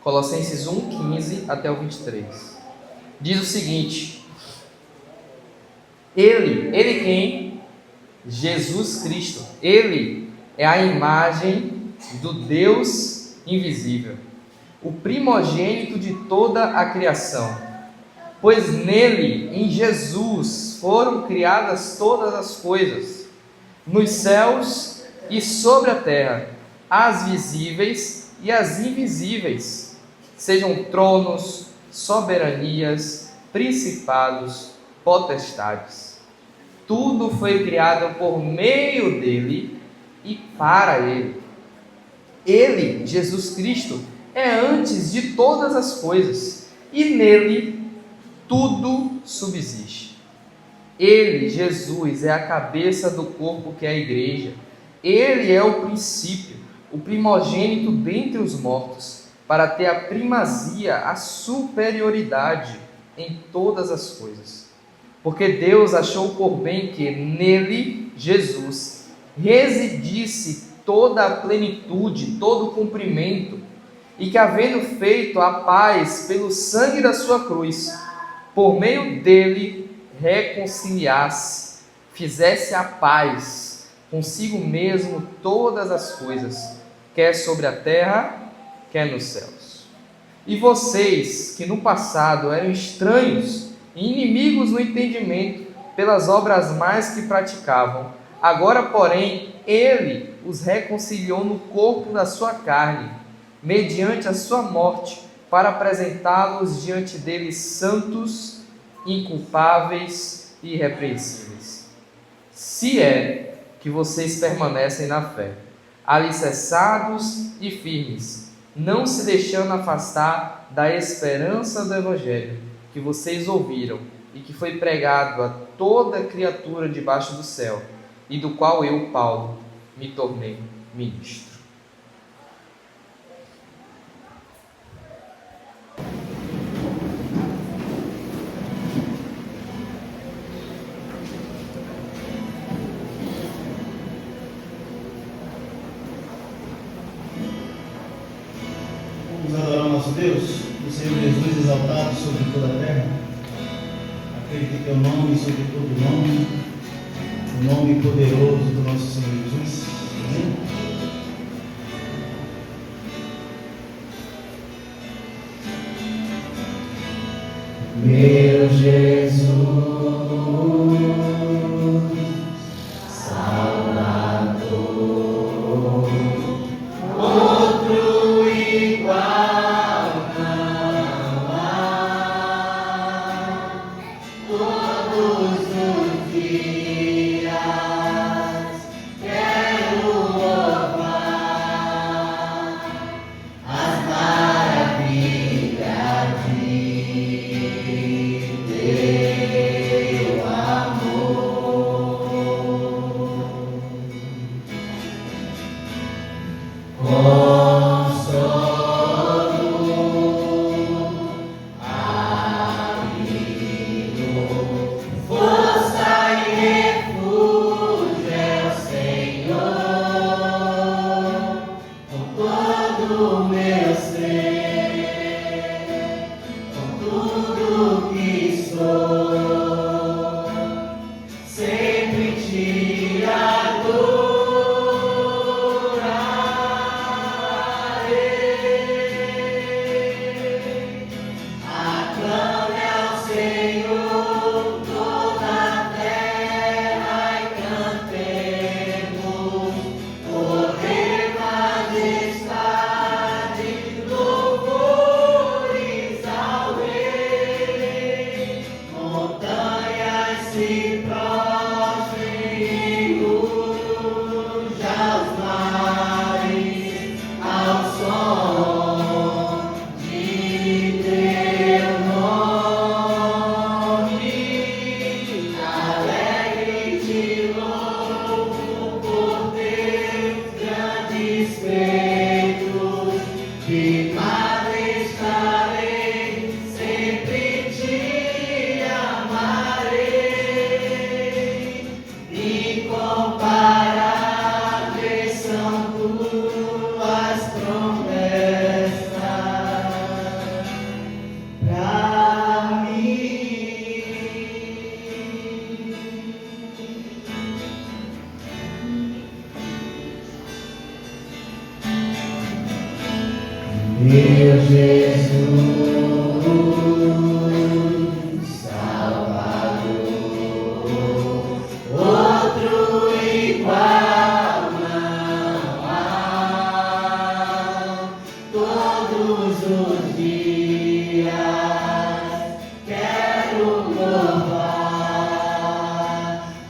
Colossenses 1, 15 até o 23. Diz o seguinte: Ele quem? Jesus Cristo. Ele é a imagem do Deus invisível, o primogênito de toda a criação. Pois nele, em Jesus, foram criadas todas as coisas, nos céus e sobre a terra, as visíveis e as invisíveis, sejam tronos, soberanias, principados, potestades. Tudo foi criado por meio dele e para ele. Ele, Jesus Cristo, é antes de todas as coisas, e nele tudo subsiste. Ele, Jesus, é a cabeça do corpo que é a igreja. Ele é o princípio, o primogênito dentre os mortos, para ter a primazia, a superioridade em todas as coisas. Porque Deus achou por bem que nele, Jesus, residisse toda a plenitude, todo o cumprimento, e que, havendo feito a paz pelo sangue da sua cruz, por meio dele reconciliasse, fizesse a paz consigo mesmo todas as coisas, quer sobre a terra, quer nos céus. E vocês, que no passado eram estranhos e inimigos no entendimento, pelas obras más que praticavam, agora, porém, ele os reconciliou no corpo da sua carne, mediante a sua morte, para apresentá-los diante dele santos, inculpáveis e irrepreensíveis. Se é que vocês permanecem na fé, alicerçados e firmes, não se deixando afastar da esperança do Evangelho que vocês ouviram e que foi pregado a toda criatura debaixo do céu, e do qual eu, Paulo, me tornei ministro. Vamos adorar o nosso Deus, o Senhor Jesus exaltado sobre toda a terra, aquele que tem o nome sobre todo nome, o nome poderoso do nosso Senhor Jesus. Amém? Meu Jesus, Meu Jesus, Salvador, outro igual não há. Todos os dias quero louvar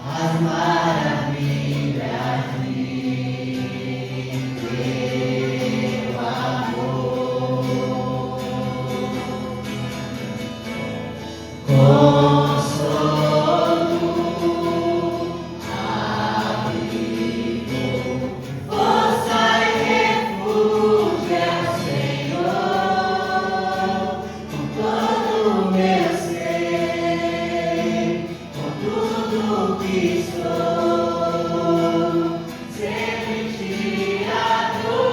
as maravilhas de teu amor. Consolo, abrigo, força e refúgio é o Senhor, com todo o meu ser, com tudo que sou, sempre te adorarei.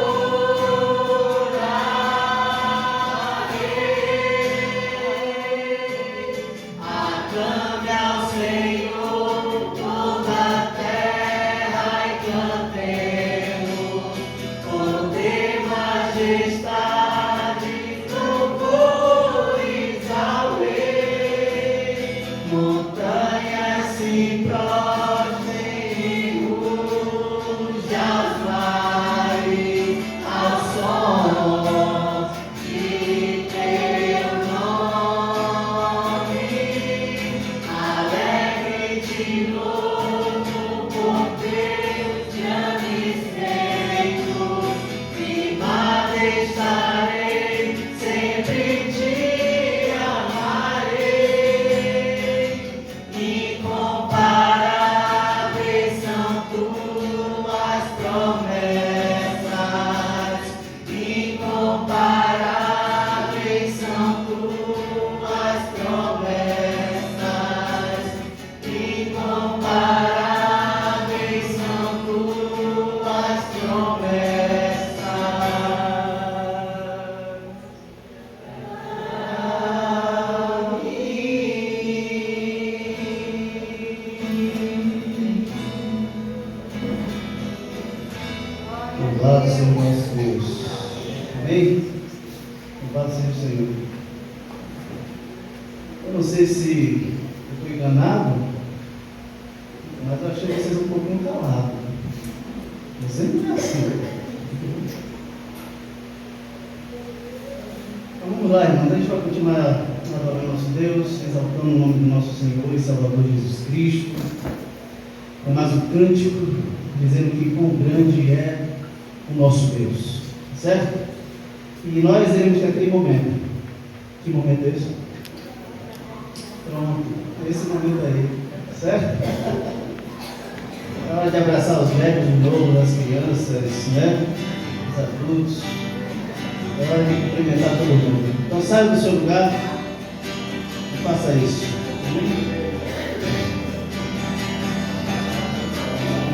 Aclame ao Senhor toda a terra e cantemos, poder, majestade, louvores ao Rei. Montanhas se prostrem, ruge aos mares, ao som de teu nome. Alegre-te, louco, por teus grandes feitos, firmado estarei, sempre te amarei. Incomparáveis são tuas promessas, incomparáveis são tuas promessas, incomparáveis são tuas promessas. Louvado seja o nosso Deus. Amém? Louvado seja o Senhor. Eu não sei se eu estou enganado, mas eu achei vocês um pouquinho calados. Você não é assim. Então vamos lá, irmão. A gente vai continuar adorando nosso Deus, exaltando o nome do nosso Senhor e Salvador Jesus Cristo. É mais um cântico dizendo que quão grande é o nosso Deus. Certo? E nós iremos ter aquele momento. Que momento é esse? Pronto, esse momento aí. Certo? É hora de abraçar os velhos de novo, as crianças, né? Os adultos. É hora de cumprimentar todo mundo. Então saia do seu lugar e faça isso. Amém?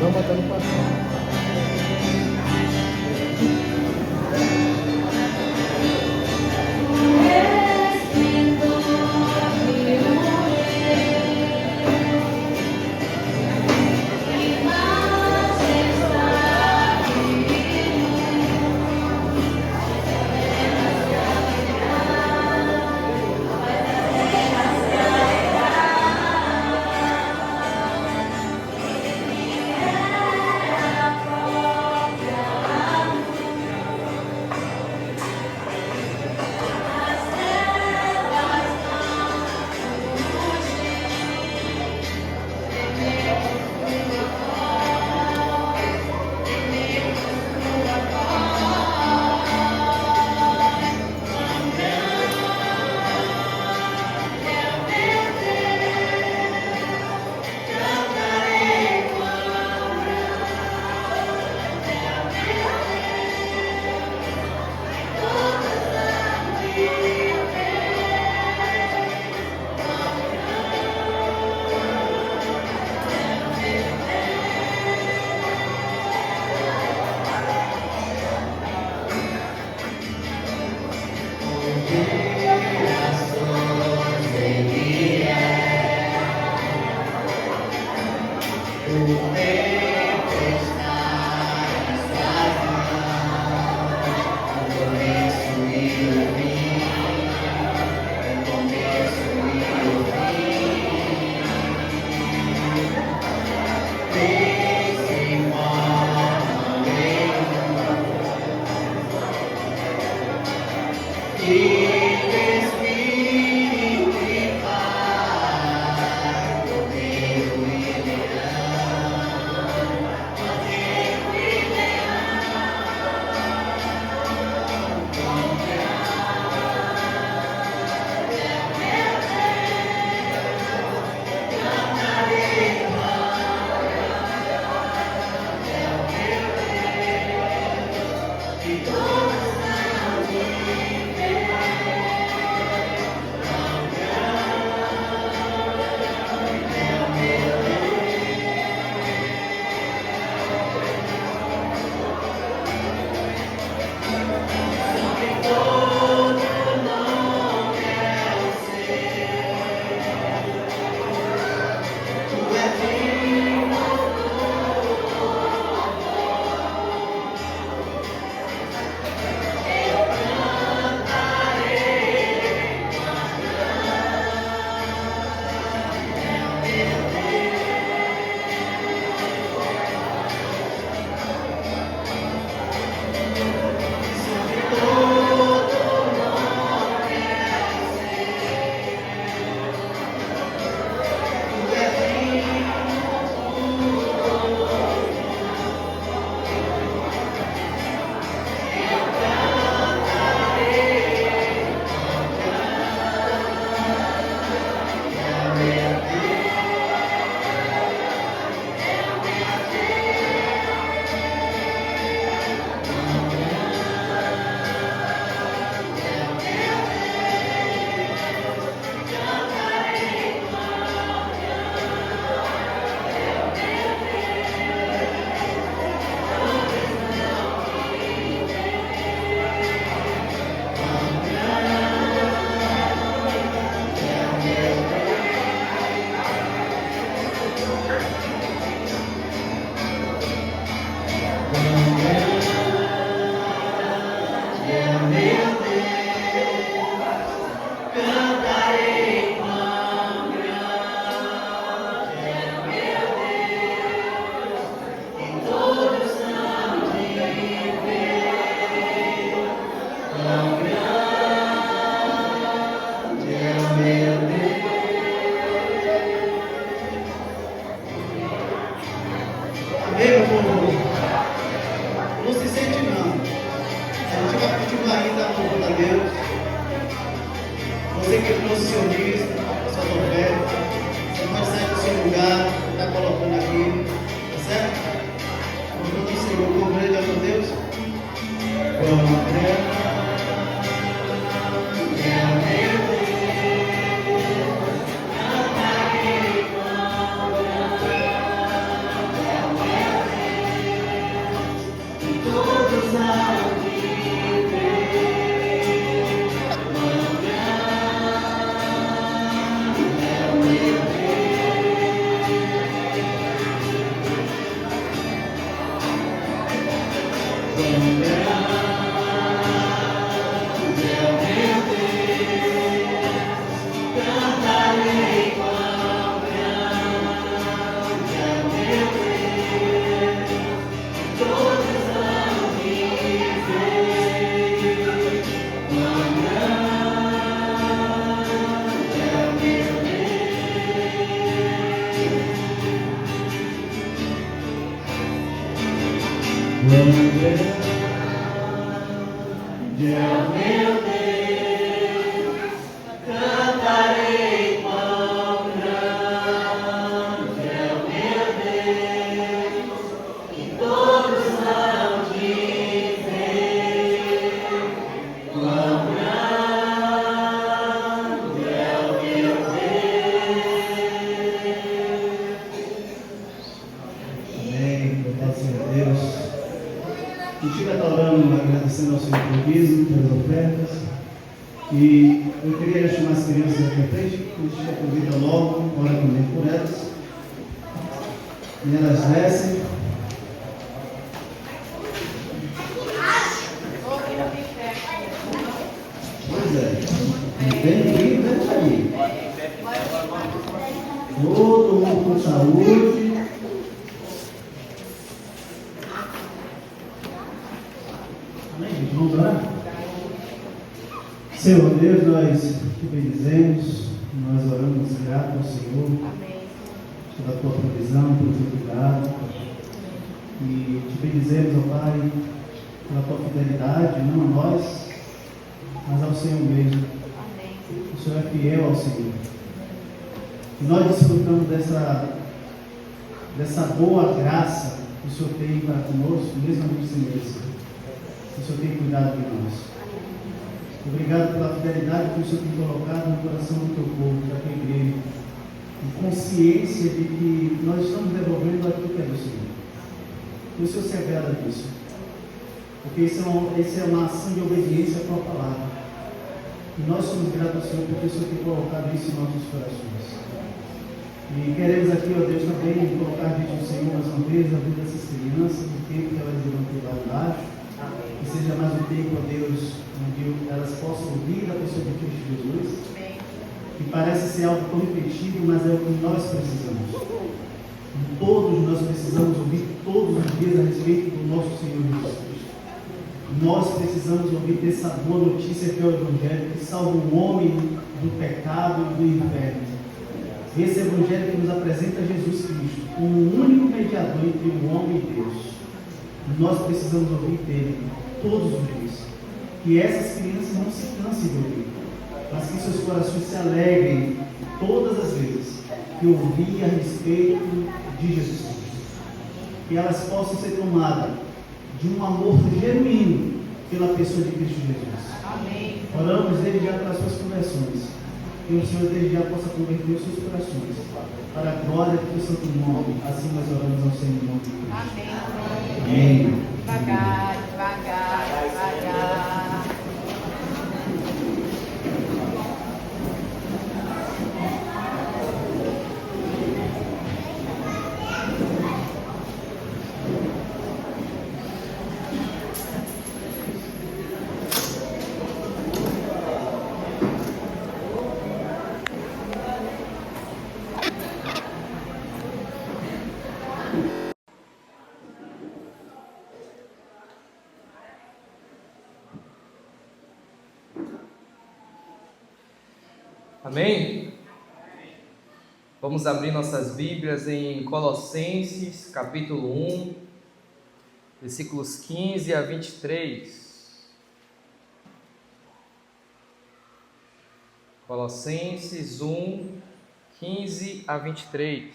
Não matando o passado. o Senhor diz, sua oferta. Você pode sair do seu lugar, está colocando aqui, tá certo? Vamos todo o Senhor, com o grande é meu Deus. E eu queria chamar as crianças aqui à frente, a gente aproveita logo, ora comigo por elas. E elas descem. Pois é, não tem ninguém dentro aí. Todo mundo com saúde. Amém, gente? Vamos orar? Senhor Deus, nós te bendizemos, nós oramos grato ao Senhor pela tua provisão, pelo teu cuidado, e te bendizemos, ó Pai, pela tua fidelidade, não a nós, mas ao Senhor mesmo. O Senhor é fiel ao Senhor. E nós desfrutamos dessa boa graça que o Senhor tem para conosco, mesmo a gente sem merecer. O Senhor tem cuidado de nós. Obrigado pela fidelidade que o Senhor tem colocado no coração do teu povo, da tua igreja, e consciência de que nós estamos devolvendo aquilo que é do Senhor. E o Senhor se agrada disso, porque isso é uma ação de obediência à tua palavra. E nós somos gratos ao Senhor porque o Senhor tem colocado isso em nossos corações. E queremos aqui, ó Deus, também colocar diante do Senhor mais uma vez a vida dessas crianças, o tempo que elas irão ter lá embaixo. Que seja mais um tempo, ó Deus, onde elas possam ouvir a pessoa de Cristo Jesus. Que parece ser algo tão repetido, mas é o que nós precisamos. E todos nós precisamos ouvir todos os dias a respeito do nosso Senhor Jesus Cristo. Nós precisamos ouvir dessa boa notícia que é o Evangelho, que salva o homem do pecado e do inferno. Esse Evangelho que nos apresenta Jesus Cristo como o único mediador entre o homem e Deus. Nós precisamos ouvir dele todos os dias. Que essas crianças não se cansem de ouvir, mas que seus corações se alegrem todas as vezes que ouvir a respeito de Jesus Cristo. Que elas possam ser tomadas de um amor genuíno pela pessoa de Cristo Jesus. Amém. Oramos desde já pelas suas conversões. Que o Senhor desde já possa converter os seus corações para a glória do seu santo nome. Assim nós oramos ao Senhor em nome de Cristo. Amém. Amém. Devagar, devagar, devagar. Amém? Vamos abrir nossas Bíblias em Colossenses, capítulo 1, versículos 15 a 23. Colossenses 1, 15 a 23.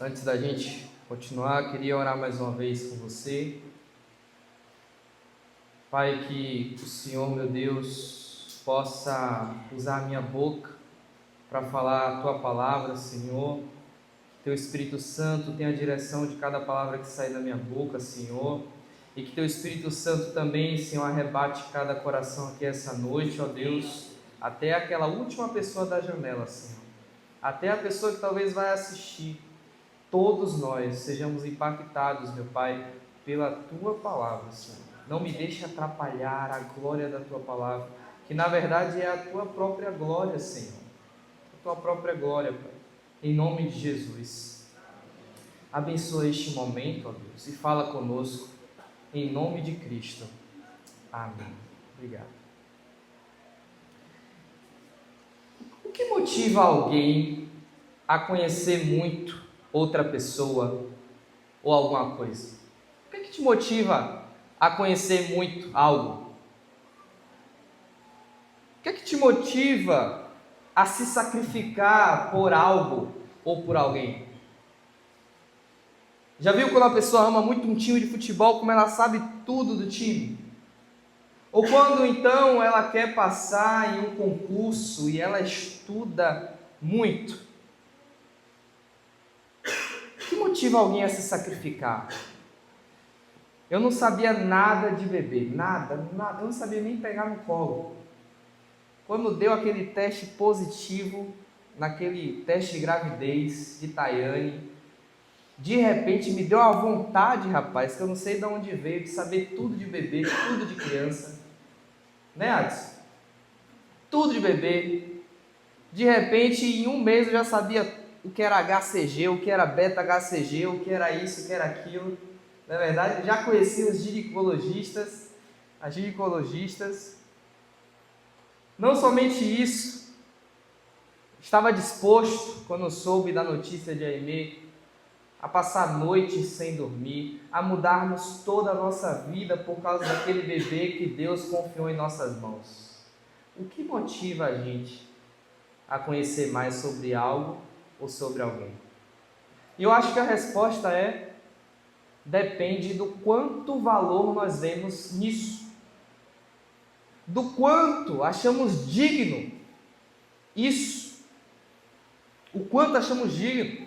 Antes da gente continuar, queria orar mais uma vez com você. Pai, que o Senhor, meu Deus, possa usar a minha boca para falar a Tua palavra, Senhor. Teu Espírito Santo tenha a direção de cada palavra que sai da minha boca, Senhor. E que Teu Espírito Santo também, Senhor, arrebate cada coração aqui essa noite, ó Deus, até aquela última pessoa da janela, Senhor. Até a pessoa que talvez vai assistir. Todos nós sejamos impactados, meu Pai, pela Tua palavra, Senhor. Não me deixe atrapalhar a glória da Tua palavra, que na verdade é a Tua própria glória, Senhor. A Tua própria glória, Pai. Em nome de Jesus. Abençoa este momento, ó Deus, e fala conosco, em nome de Cristo. Amém. Obrigado. O que motiva alguém a conhecer muito outra pessoa ou alguma coisa? O que te motiva a conhecer muito algo? O que te motiva a se sacrificar por algo ou por alguém? Já viu quando a pessoa ama muito um time de futebol, como ela sabe tudo do time? Ou quando então ela quer passar em um concurso e ela estuda muito? O que motiva alguém a se sacrificar? Eu não sabia nada de bebê, nada, eu não sabia nem pegar no colo. Quando deu aquele teste positivo, naquele teste de gravidez de Tayane, de repente me deu uma vontade, rapaz, que eu não sei de onde veio, de saber tudo de bebê, tudo de criança. Né, Adson? Tudo de bebê. De repente, em um mês eu já sabia o que era HCG, o que era beta-HCG, o que era isso, o que era aquilo. Na verdade, já conhecia os ginecologistas, as ginecologistas. Não somente isso, estava disposto, quando soube da notícia de Aimee, a passar noites sem dormir, a mudarmos toda a nossa vida por causa daquele bebê que Deus confiou em nossas mãos. O que motiva a gente a conhecer mais sobre algo ou sobre alguém? E eu acho que a resposta depende do quanto valor nós vemos nisso, do quanto achamos digno isso, o quanto achamos digno.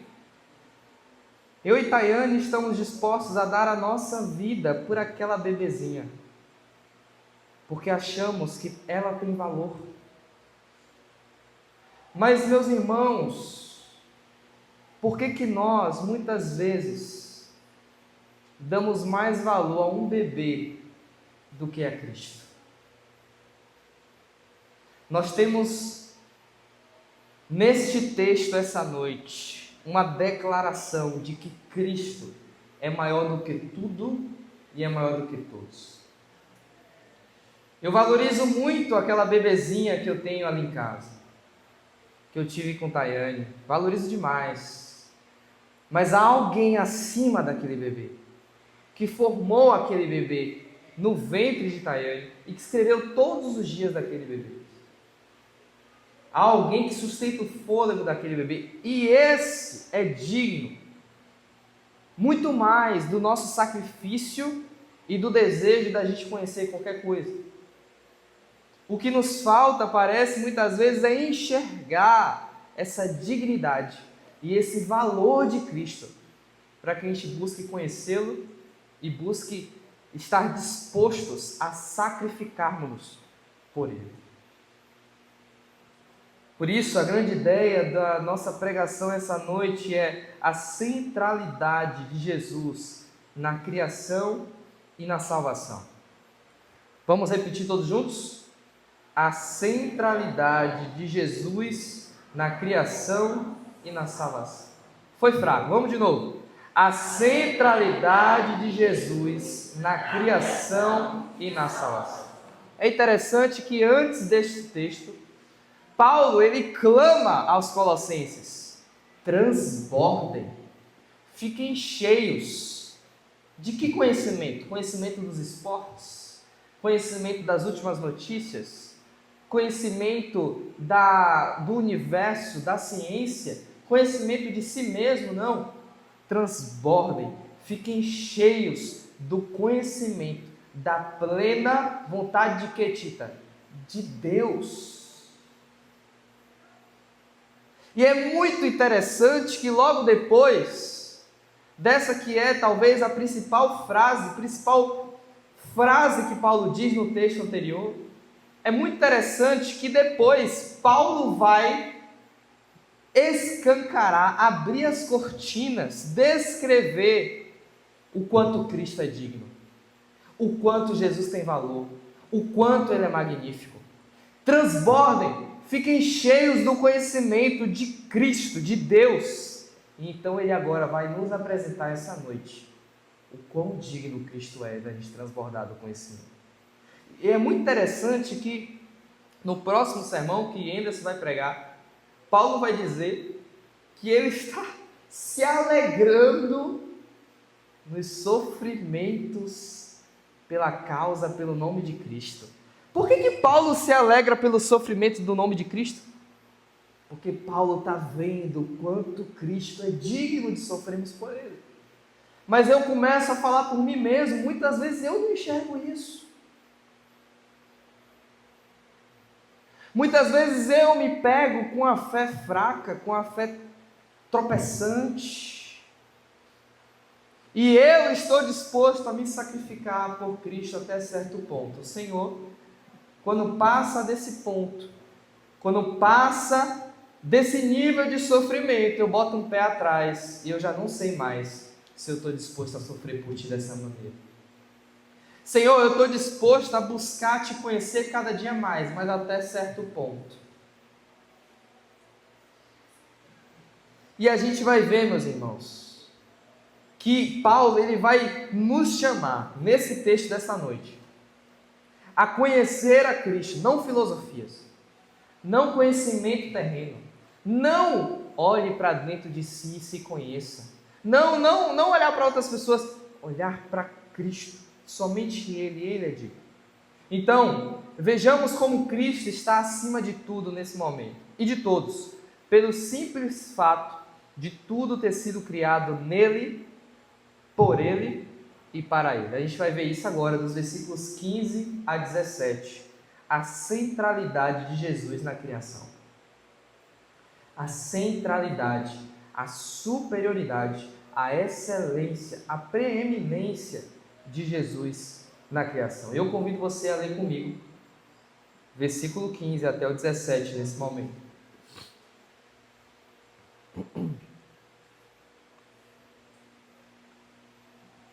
Eu e Tayane estamos dispostos a dar a nossa vida por aquela bebezinha, porque achamos que ela tem valor. Mas, meus irmãos, por que nós, muitas vezes, damos mais valor a um bebê do que a Cristo? Nós temos, neste texto, essa noite, uma declaração de que Cristo é maior do que tudo e é maior do que todos. Eu valorizo muito aquela bebezinha que eu tenho ali em casa, que eu tive com Tayane, valorizo demais. Mas há alguém acima daquele bebê, que formou aquele bebê no ventre de Tayane e que escreveu todos os dias daquele bebê. Há alguém que sustenta o fôlego daquele bebê, e esse é digno muito mais do nosso sacrifício e do desejo da gente conhecer qualquer coisa. O que nos falta, parece, muitas vezes, é enxergar essa dignidade e esse valor de Cristo, para que a gente busque conhecê-lo e busque estar dispostos a sacrificarmos-nos por Ele. Por isso, a grande ideia da nossa pregação essa noite é a centralidade de Jesus na criação e na salvação. Vamos repetir todos juntos? A centralidade de Jesus na criação e na salvação. Foi fraco, vamos de novo. A centralidade de Jesus na criação e na salvação. É interessante que antes deste texto, Paulo, ele clama aos colossenses: transbordem, fiquem cheios, De que conhecimento? Conhecimento dos esportes? Conhecimento das últimas notícias? Conhecimento do universo, da ciência? Conhecimento de si mesmo? Não. Transbordem, fiquem cheios do conhecimento, da plena vontade de quê, Tita? De Deus. E é muito interessante que logo depois dessa que é talvez a principal frase que Paulo diz no texto anterior, é muito interessante que depois Paulo vai escancarar, abrir as cortinas, descrever o quanto Cristo é digno, o quanto Jesus tem valor, o quanto Ele é magnífico. Transbordem, fiquem cheios do conhecimento de Cristo, de Deus. E então Ele agora vai nos apresentar essa noite o quão digno Cristo é da gente transbordar do conhecimento. E é muito interessante que no próximo sermão que Anderson vai pregar, Paulo vai dizer que ele está se alegrando nos sofrimentos pela causa, pelo nome de Cristo. Por que Paulo se alegra pelo sofrimento do nome de Cristo? Porque Paulo está vendo o quanto Cristo é digno de sofrermos por Ele. Mas eu começo a falar por mim mesmo, muitas vezes eu não enxergo isso. Muitas vezes eu me pego com a fé fraca, com a fé tropeçante. E eu estou disposto a me sacrificar por Cristo até certo ponto. O Senhor, quando passa desse ponto, quando passa desse nível de sofrimento, eu boto um pé atrás e eu já não sei mais se eu estou disposto a sofrer por Ti dessa maneira. Senhor, eu estou disposto a buscar Te conhecer cada dia mais, mas até certo ponto. E a gente vai ver, meus irmãos, que Paulo ele vai nos chamar, nesse texto dessa noite, a conhecer a Cristo, não filosofias, não conhecimento terreno, não olhe para dentro de si e se conheça, não olhar para outras pessoas, olhar para Cristo. Somente Ele é digno. Então, vejamos como Cristo está acima de tudo nesse momento, e de todos, pelo simples fato de tudo ter sido criado nele, por Ele e para Ele. A gente vai ver isso agora, dos versículos 15 a 17, a centralidade de Jesus na criação. A centralidade, a superioridade, a excelência, a preeminência de Jesus na criação. Eu convido você a ler comigo, versículo 15 até o 17, nesse momento.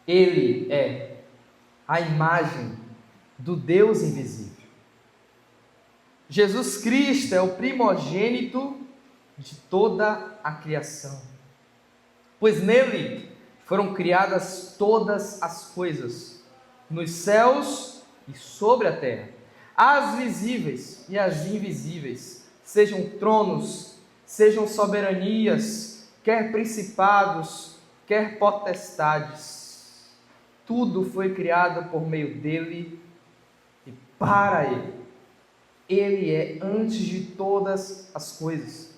Ele é a imagem do Deus invisível. Jesus Cristo é o primogênito de toda a criação, pois nele foram criadas todas as coisas, nos céus e sobre a terra, as visíveis e as invisíveis, sejam tronos, sejam soberanias, quer principados, quer potestades. Tudo foi criado por meio dele e para ele. Ele é antes de todas as coisas,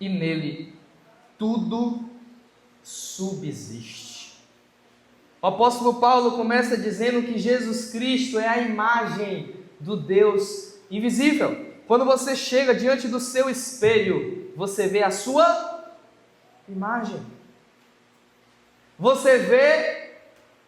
e nele tudo subsiste. O apóstolo Paulo começa dizendo que Jesus Cristo é a imagem do Deus invisível. Quando você chega diante do seu espelho, você vê a sua imagem. Você vê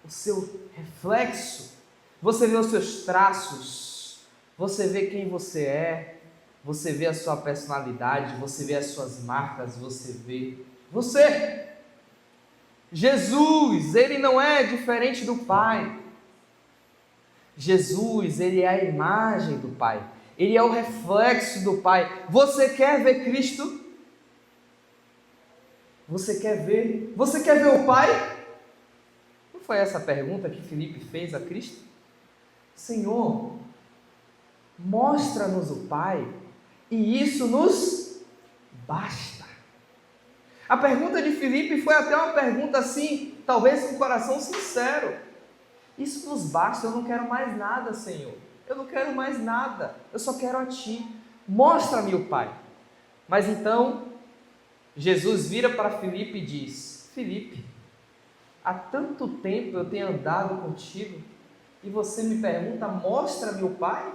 o seu reflexo. Você vê os seus traços. Você vê quem você é. Você vê a sua personalidade. Você vê as suas marcas. Você vê você. Jesus, Ele não é diferente do Pai. Jesus, Ele é a imagem do Pai. Ele é o reflexo do Pai. Você quer ver Cristo? Você quer ver? Você quer ver o Pai? Não foi essa a pergunta que Filipe fez a Cristo? Senhor, mostra-nos o Pai, e isso nos basta. A pergunta de Filipe foi até uma pergunta assim, talvez com o coração sincero. Isso nos basta, eu não quero mais nada, Senhor. Eu não quero mais nada, eu só quero a Ti. Mostra-me o Pai. Mas então, Jesus vira para Filipe e diz: Filipe, há tanto tempo eu tenho andado contigo e você me pergunta, mostra-me o Pai?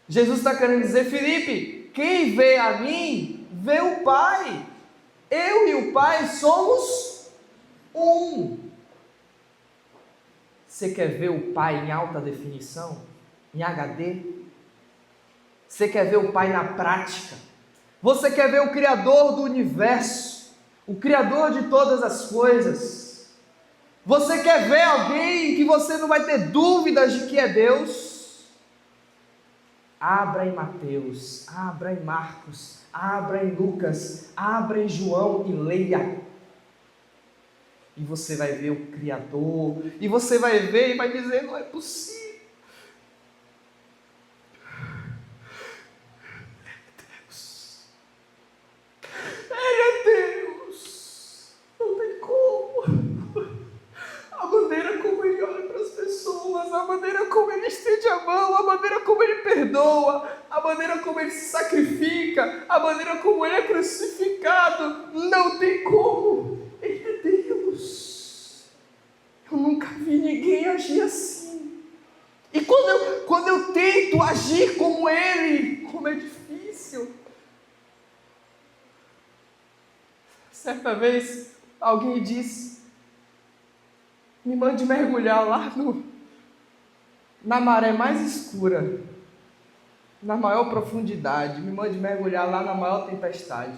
Jesus está querendo dizer: Filipe, quem vê a mim, vê o Pai. Eu e o Pai somos um. Você quer ver o Pai em alta definição? Em HD? Você quer ver o Pai na prática? Você quer ver o Criador do universo? O Criador de todas as coisas? Você quer ver alguém que você não vai ter dúvidas de que é Deus? Abra em Mateus, abra em Marcos, abra em Lucas, abra em João e leia. E você vai ver o Criador, e você vai ver e vai dizer: não é possível. Ele é Deus. Não tem como. A maneira como Ele olha para as pessoas, a maneira como Ele estende a mão, a maneira como Ele perdoa, a maneira como Ele se sacrifica, a maneira como Ele é crucificado, não tem como. Ele é Deus. Eu nunca vi ninguém agir assim. E quando eu tento agir como Ele, como é difícil. Certa vez, alguém disse: me mande mergulhar lá na maré mais escura, na maior profundidade, me mande mergulhar lá na maior tempestade,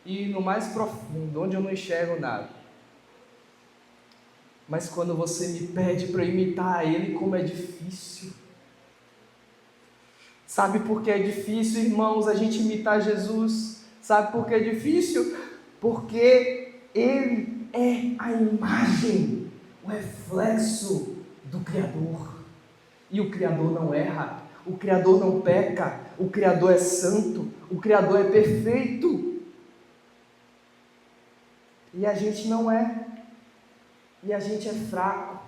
e no mais profundo, onde eu não enxergo nada. Mas quando você me pede para imitar a Ele, como é difícil. Sabe por que é difícil, irmãos, a gente imitar Jesus? Sabe por que é difícil? Porque Ele é a imagem, o reflexo do Criador. E o Criador não erra, o Criador não peca, o Criador é santo, o Criador é perfeito. E a gente não é. E a gente é fraco,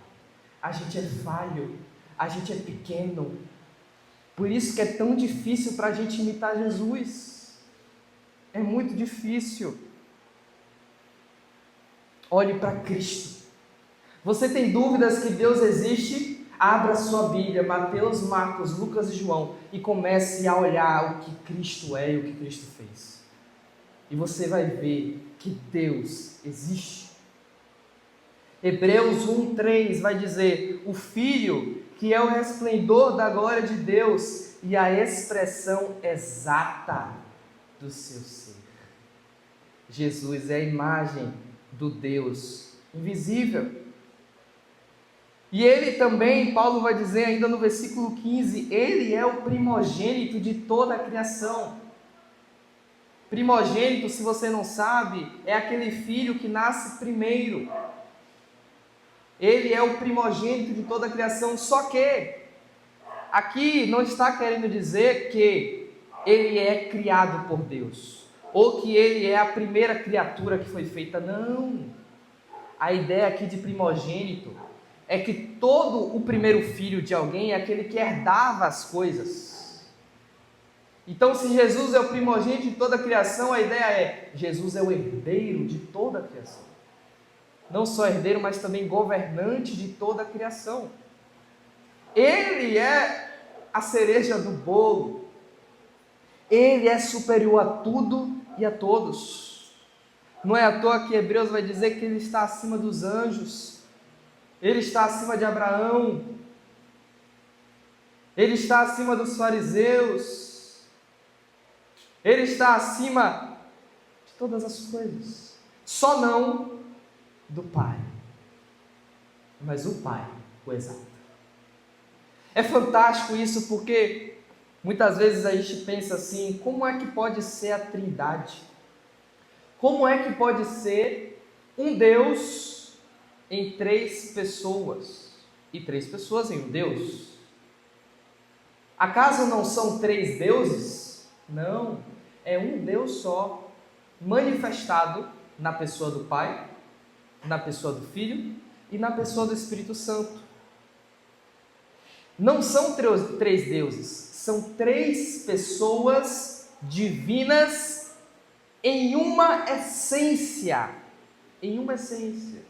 a gente é falho, a gente é pequeno. Por isso que é tão difícil para a gente imitar Jesus. É muito difícil. Olhe para Cristo. Você tem dúvidas que Deus existe? Abra sua Bíblia, Mateus, Marcos, Lucas e João, e comece a olhar o que Cristo é e o que Cristo fez. E você vai ver que Deus existe. Hebreus 1:3 vai dizer: o Filho, que é o resplendor da glória de Deus e a expressão exata do seu ser. Jesus é a imagem do Deus invisível. E Ele também, Paulo vai dizer ainda no versículo 15, Ele é o primogênito de toda a criação. Primogênito, se você não sabe, é aquele filho que nasce primeiro. Ele é o primogênito de toda a criação, só que aqui não está querendo dizer que ele é criado por Deus, ou que ele é a primeira criatura que foi feita, não. A ideia aqui de primogênito é que todo o primeiro filho de alguém é aquele que herdava as coisas. Então, se Jesus é o primogênito de toda a criação, a ideia é: Jesus é o herdeiro de toda a criação. Não só herdeiro, mas também governante de toda a criação. Ele é a cereja do bolo. Ele é superior a tudo e a todos. Não é à toa que Hebreus vai dizer que ele está acima dos anjos. Ele está acima de Abraão. Ele está acima dos fariseus. Ele está acima de todas as coisas. Só não do Pai, mas o Pai o exalta. É fantástico isso, porque muitas vezes a gente pensa assim: como é que pode ser a Trindade? Como é que pode ser um Deus em 3 pessoas e 3 pessoas em um Deus? Acaso não são 3 deuses? Não, é um Deus só. manifestado na pessoa do Pai, na pessoa do Filho e na pessoa do Espírito Santo. Não são três deuses, são três pessoas divinas em uma essência. Em uma essência.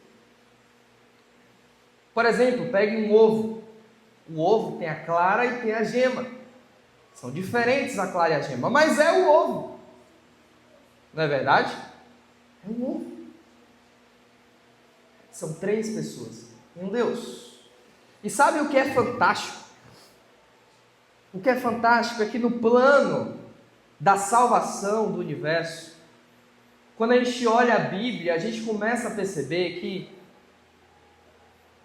Por exemplo, pegue um ovo. O ovo tem a clara e tem a gema. São diferentes a clara e a gema, mas é o ovo. Não é verdade? É um ovo. São três pessoas em um Deus. E sabe o que é fantástico? O que é fantástico é que no plano da salvação do universo, quando a gente olha a Bíblia, a gente começa a perceber que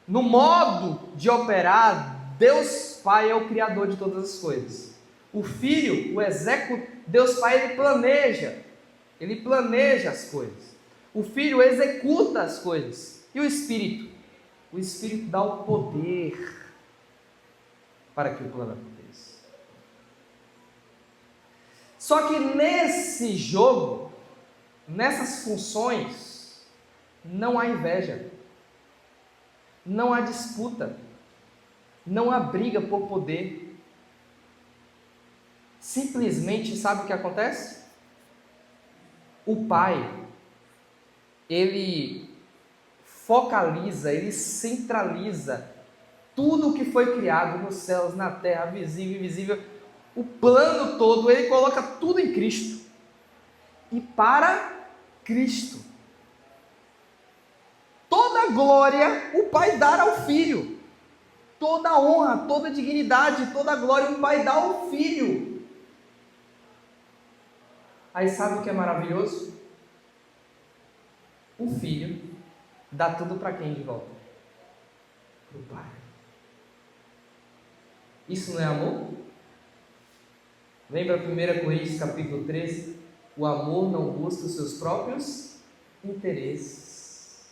no modo de operar, Deus Pai é o Criador de todas as coisas. O Filho, Deus Pai, Ele planeja as coisas. O Filho executa as coisas. E o Espírito? O Espírito dá o poder para que o plano aconteça. Só que nesse jogo, nessas funções, não há inveja, não há disputa, não há briga por poder. Simplesmente, sabe o que acontece? O Pai, Ele focaliza, Ele centraliza tudo o que foi criado nos céus, na terra, visível e invisível, o plano todo, Ele coloca tudo em Cristo e para Cristo. Toda a glória o Pai dá ao Filho, toda a honra, toda a dignidade, toda a glória o Pai dá ao Filho. Aí sabe o que é maravilhoso? O Filho dá tudo para quem de volta? Para o Pai. Isso não é amor? Lembra 1 Coríntios capítulo 13? O amor não busca os seus próprios interesses.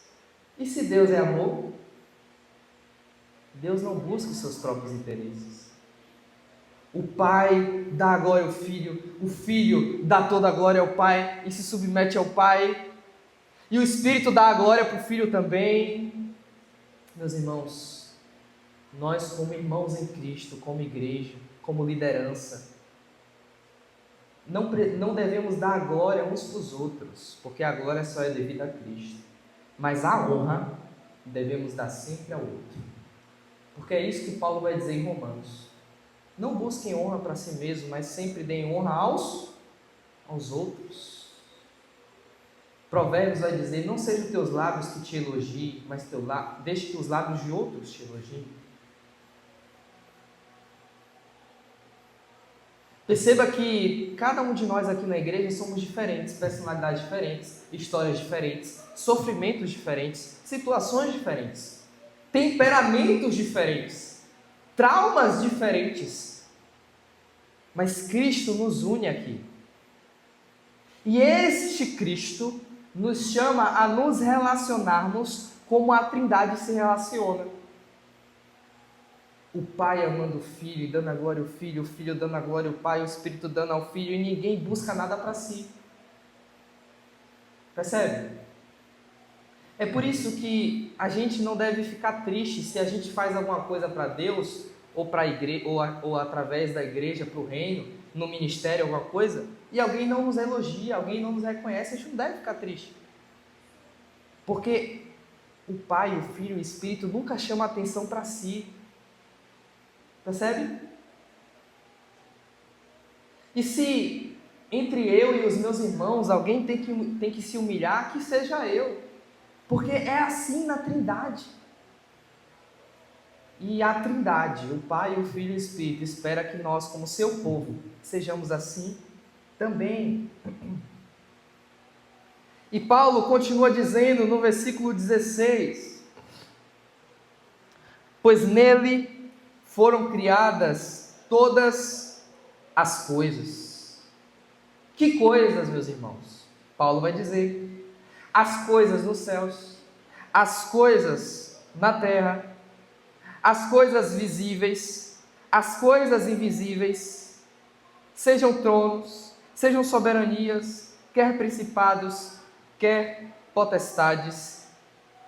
E se Deus é amor, Deus não busca os seus próprios interesses. O Pai dá a glória ao Filho, o Filho dá toda a glória ao Pai e se submete ao Pai, e o Espírito dá a glória para o Filho também. Meus irmãos, nós como irmãos em Cristo, como igreja, como liderança, não devemos dar a glória uns para os outros, porque a glória só é devida a Cristo, mas a honra devemos dar sempre ao outro, porque é isso que Paulo vai dizer em Romanos. Não busquem honra para si mesmo, mas sempre deem honra aos outros. Provérbios vai dizer: não sejam os teus lábios que te elogiem, mas deixe que os lábios de outros te elogiem. Perceba que cada um de nós aqui na igreja somos diferentes, personalidades diferentes, histórias diferentes, sofrimentos diferentes, situações diferentes, temperamentos diferentes, traumas diferentes. Mas Cristo nos une aqui. E este Cristo nos chama a nos relacionarmos como a Trindade se relaciona. O Pai amando o Filho e dando a glória ao Filho, o Filho dando a glória ao Pai, o Espírito dando ao Filho, e ninguém busca nada para si. Percebe? É por isso que a gente não deve ficar triste se a gente faz alguma coisa para Deus, ou para a igreja, ou através da igreja para o reino, no ministério, alguma coisa, e alguém não nos elogia, alguém não nos reconhece. A gente não deve ficar triste, porque o Pai, o Filho e o Espírito nunca chamam a atenção para si. Percebe? E se entre eu e os meus irmãos alguém tem que se humilhar, que seja eu, porque é assim na Trindade. E a Trindade, o Pai, o Filho e o Espírito, espera que nós, como seu povo, sejamos assim também. E Paulo continua dizendo no versículo 16: pois nele foram criadas todas as coisas. Que coisas, meus irmãos? Paulo vai dizer: as coisas nos céus, as coisas na terra, as coisas visíveis, as coisas invisíveis, sejam tronos, sejam soberanias, quer principados, quer potestades,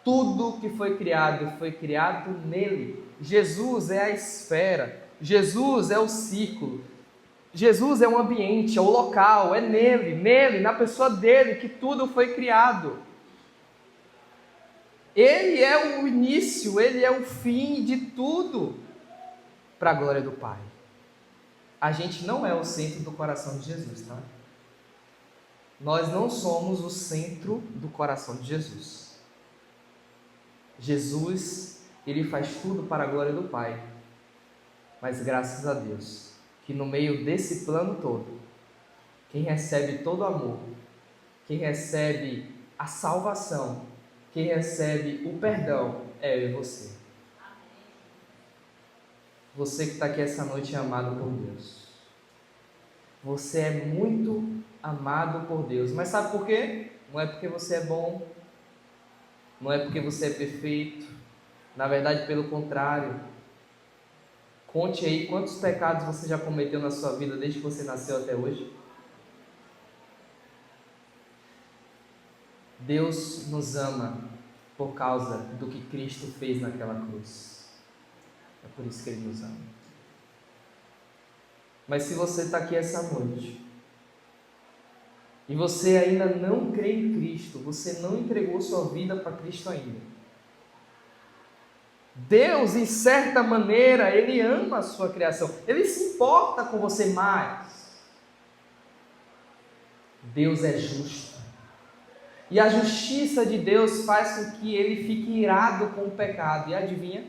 tudo que foi criado nele. Jesus é a esfera, Jesus é o círculo, Jesus é o ambiente, é o local, é nele, na pessoa dele que tudo foi criado. Ele é o início, ele é o fim de tudo, para a glória do Pai. A gente não é o centro do coração de Jesus, tá? Nós não somos o centro do coração de Jesus. Jesus, ele faz tudo para a glória do Pai. Mas graças a Deus, que no meio desse plano todo, quem recebe todo o amor, quem recebe a salvação, quem recebe o perdão, é eu e você. Você que está aqui essa noite é amado por Deus. Você é muito amado por Deus. Mas sabe por quê? Não é porque você é bom, não é porque você é perfeito. Na verdade, pelo contrário. Conte aí quantos pecados você já cometeu na sua vida desde que você nasceu até hoje. Deus nos ama por causa do que Cristo fez naquela cruz. É por isso que Ele nos ama. Mas se você está aqui essa noite e você ainda não crê em Cristo, você não entregou sua vida para Cristo ainda, Deus, em certa maneira, Ele ama a sua criação, Ele se importa com você mais. Deus é justo, e a justiça de Deus faz com que Ele fique irado com o pecado, e adivinha?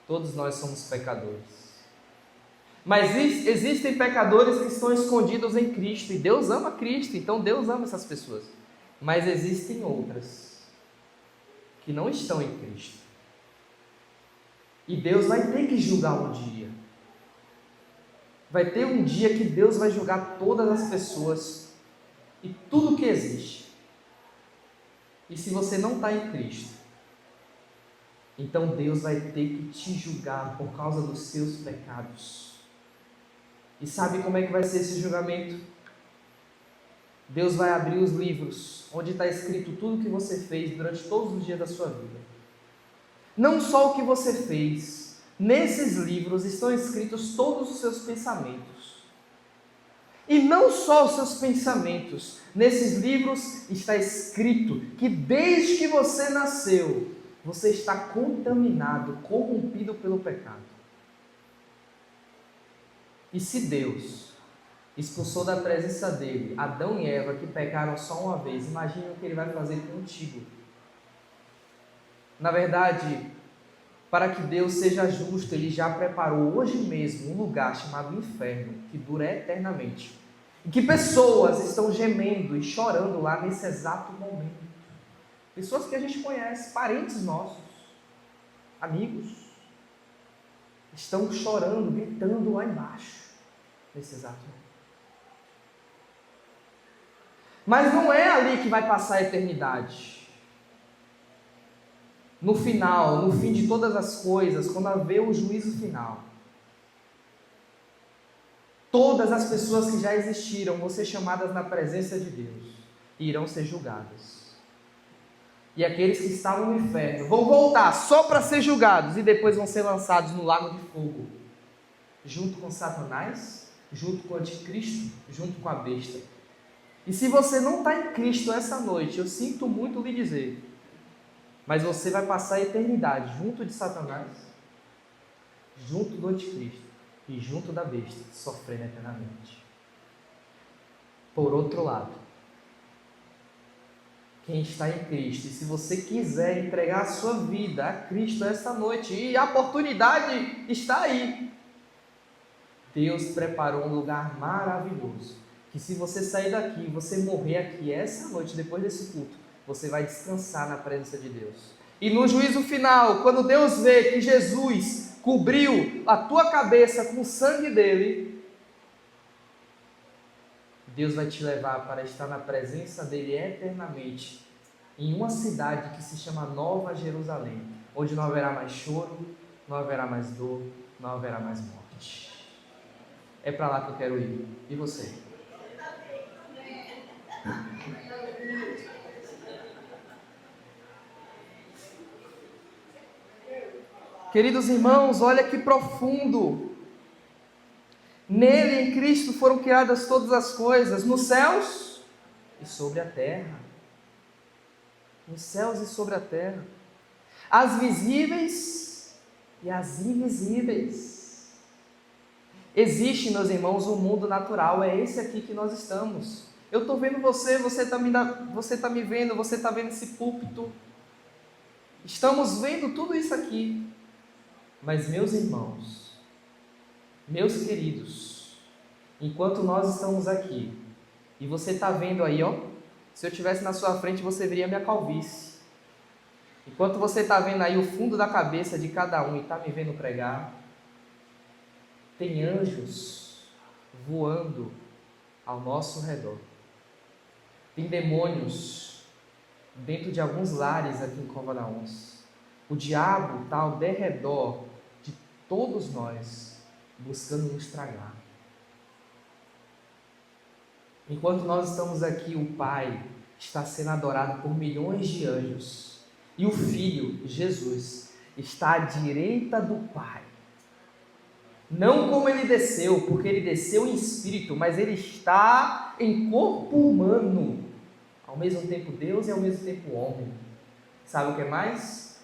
Todos nós somos pecadores. Mas existem pecadores que estão escondidos em Cristo, e Deus ama Cristo, então Deus ama essas pessoas. Mas existem outras que não estão em Cristo, e Deus vai ter que julgar um dia. Vai ter um dia que Deus vai julgar todas as pessoas e tudo que existe. E se você não está em Cristo, então Deus vai ter que te julgar por causa dos seus pecados. E sabe como é que vai ser esse julgamento? Deus vai abrir os livros, onde está escrito tudo que você fez durante todos os dias da sua vida. Não só o que você fez, nesses livros estão escritos todos os seus pensamentos. E não só os seus pensamentos, nesses livros está escrito que desde que você nasceu, você está contaminado, corrompido pelo pecado. E se Deus expulsou da presença dele Adão e Eva, que pecaram só uma vez, imagine o que ele vai fazer contigo. Na verdade, para que Deus seja justo, Ele já preparou hoje mesmo um lugar chamado inferno, que dura eternamente. E que pessoas estão gemendo e chorando lá nesse exato momento. Pessoas que a gente conhece, parentes nossos, amigos, estão chorando, gritando lá embaixo, nesse exato momento. Mas não é ali que vai passar a eternidade. No final, no fim de todas as coisas, quando haver o juízo final, todas as pessoas que já existiram vão ser chamadas na presença de Deus e irão ser julgadas. E aqueles que estavam no inferno vão voltar só para ser julgados e depois vão ser lançados no lago de fogo, junto com Satanás, junto com o anticristo, junto com a besta. E se você não está em Cristo essa noite, eu sinto muito lhe dizer, mas você vai passar a eternidade junto de Satanás, junto do anticristo e junto da besta, sofrendo eternamente. Por outro lado, quem está em Cristo, e se você quiser entregar a sua vida a Cristo esta noite, e a oportunidade está aí, Deus preparou um lugar maravilhoso, que se você sair daqui, você morrer aqui essa noite, depois desse culto, você vai descansar na presença de Deus. E no juízo final, quando Deus vê que Jesus cobriu a tua cabeça com o sangue dele, Deus vai te levar para estar na presença dele eternamente, em uma cidade que se chama Nova Jerusalém, onde não haverá mais choro, não haverá mais dor, não haverá mais morte. É para lá que eu quero ir. E você? Queridos irmãos, olha que profundo. Nele, em Cristo, foram criadas todas as coisas, nos céus e sobre a terra. Nos céus e sobre a terra. As visíveis e as invisíveis. Existe, meus irmãos, um mundo natural, é esse aqui que nós estamos. Eu estou vendo você, você está me vendo, você está vendo esse púlpito. Estamos vendo tudo isso aqui. Mas, meus irmãos, meus queridos, enquanto nós estamos aqui, e você está vendo aí, ó, se eu estivesse na sua frente, você veria minha calvície. Enquanto você está vendo aí o fundo da cabeça de cada um e está me vendo pregar, tem anjos voando ao nosso redor. Tem demônios dentro de alguns lares aqui em Cova da Onça. O diabo está ao derredor de todos nós, buscando nos tragar. Enquanto nós estamos aqui, o Pai está sendo adorado por milhões de anjos. E o Filho, Jesus, está à direita do Pai. Não como ele desceu, porque ele desceu em espírito, mas ele está em corpo humano. Ao mesmo tempo Deus e ao mesmo tempo homem. Sabe o que mais?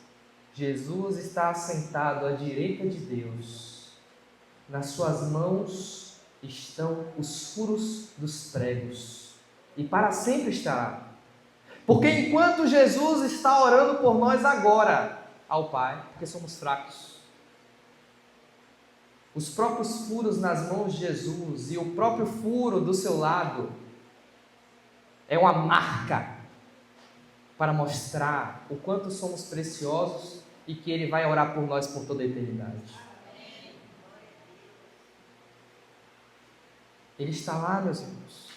Jesus está assentado à direita de Deus. Nas suas mãos estão os furos dos pregos. E para sempre estará. Porque enquanto Jesus está orando por nós agora ao Pai, porque somos fracos, os próprios furos nas mãos de Jesus e o próprio furo do seu lado é uma marca para mostrar o quanto somos preciosos e que Ele vai orar por nós por toda a eternidade. Ele está lá, meus irmãos.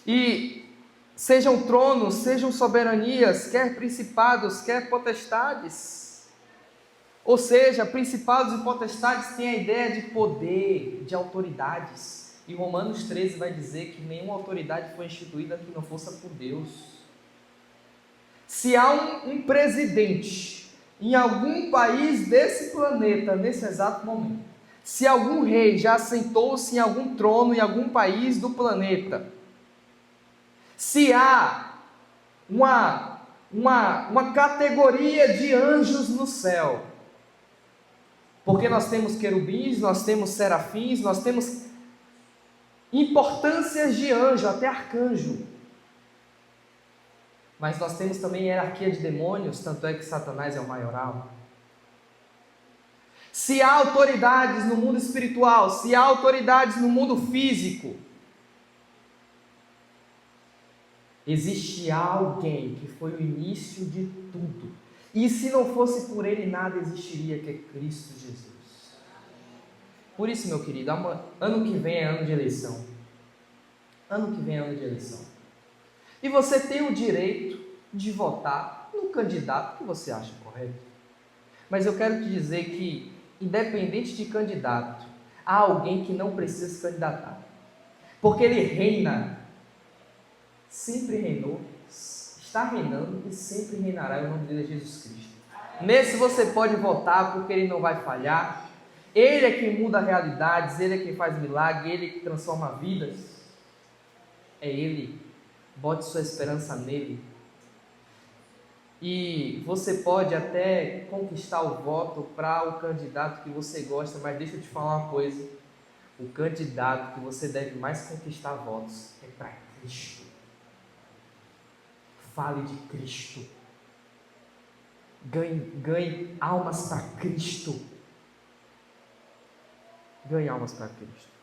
E sejam tronos, sejam soberanias, quer principados, quer potestades. Ou seja, principados e potestades têm a ideia de poder, de autoridades. E Romanos 13 vai dizer que nenhuma autoridade foi instituída que não fosse por Deus. Se há um presidente em algum país desse planeta, nesse exato momento, se algum rei já assentou-se em algum trono em algum país do planeta, se há uma categoria de anjos no céu, porque nós temos querubins, nós temos serafins, nós temos importâncias de anjo, até arcanjo. Mas nós temos também hierarquia de demônios, tanto é que Satanás é o maioral. Se há autoridades no mundo espiritual, se há autoridades no mundo físico, existe alguém que foi o início de tudo. E se não fosse por Ele, nada existiria, que é Cristo Jesus. Por isso, meu querido, ano que vem é ano de eleição. Ano que vem é ano de eleição. E você tem o direito de votar no candidato que você acha correto. Mas eu quero te dizer que, independente de candidato, há alguém que não precisa se candidatar. Porque ele reina, sempre reinou, está reinando e sempre reinará. O nome dele é Jesus Cristo. Nesse você pode votar porque ele não vai falhar. Ele é quem muda realidades, Ele é quem faz milagre, Ele é que transforma vidas. É Ele. Bote sua esperança nele. E você pode até conquistar o voto para o candidato que você gosta, mas deixa eu te falar uma coisa. O candidato que você deve mais conquistar votos é para Cristo. Fale de Cristo. Ganhe almas para Cristo. Ganhe almas para Cristo.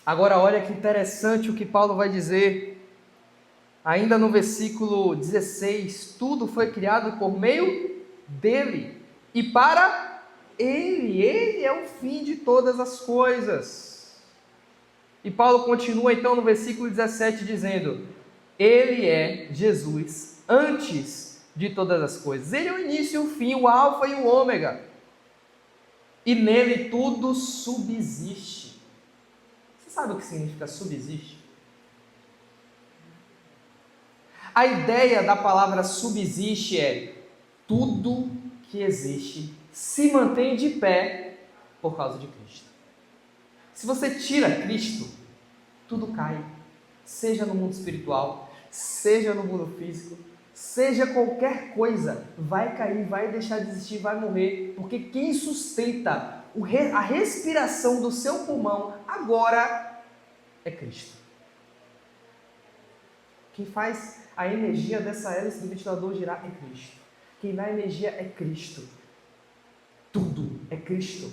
Agora olha que interessante o que Paulo vai dizer, ainda no versículo 16, tudo foi criado por meio dele, e para ele é o fim de todas as coisas. E Paulo continua então no versículo 17 dizendo, ele é Jesus antes de todas as coisas, ele é o início e o fim, o alfa e o ômega, e nele tudo subsiste. Você sabe o que significa subsiste? A ideia da palavra subsiste é tudo que existe se mantém de pé por causa de Cristo. Se você tira Cristo, tudo cai, seja no mundo espiritual, seja no mundo físico, seja qualquer coisa, vai cair, vai deixar de existir, vai morrer, porque quem sustenta a respiração do seu pulmão agora é Cristo. Quem faz a energia dessa hélice do ventilador girar é Cristo. Quem dá energia é Cristo. Tudo é Cristo.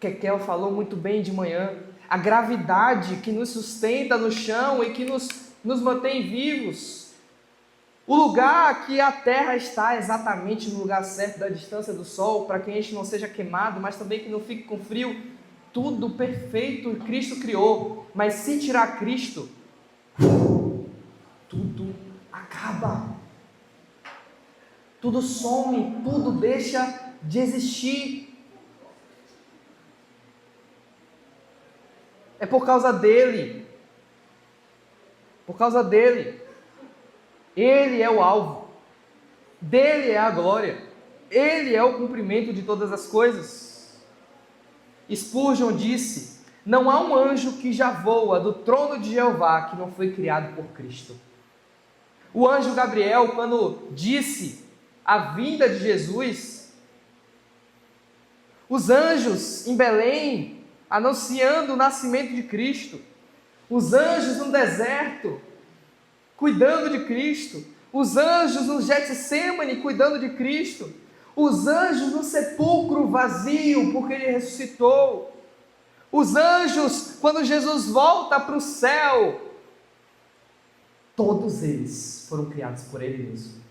Kekel falou muito bem de manhã. A gravidade que nos sustenta no chão e que nos mantém vivos. O lugar que a Terra está exatamente no lugar certo da distância do Sol, para que a gente não seja queimado, mas também que não fique com frio. Tudo perfeito Cristo criou. Mas se tirar Cristo, tudo acaba. Tudo some, tudo deixa de existir. É por causa dele. Por causa dele. Ele é o alvo. Dele é a glória. Ele é o cumprimento de todas as coisas. Spurgeon disse: não há um anjo que já voa do trono de Jeová que não foi criado por Cristo. O anjo Gabriel, quando disse a vinda de Jesus, os anjos em Belém anunciando o nascimento de Cristo, os anjos no deserto cuidando de Cristo, os anjos no Getsêmani cuidando de Cristo, os anjos no sepulcro vazio porque ele ressuscitou, os anjos quando Jesus volta para o céu, todos eles foram criados por ele mesmo.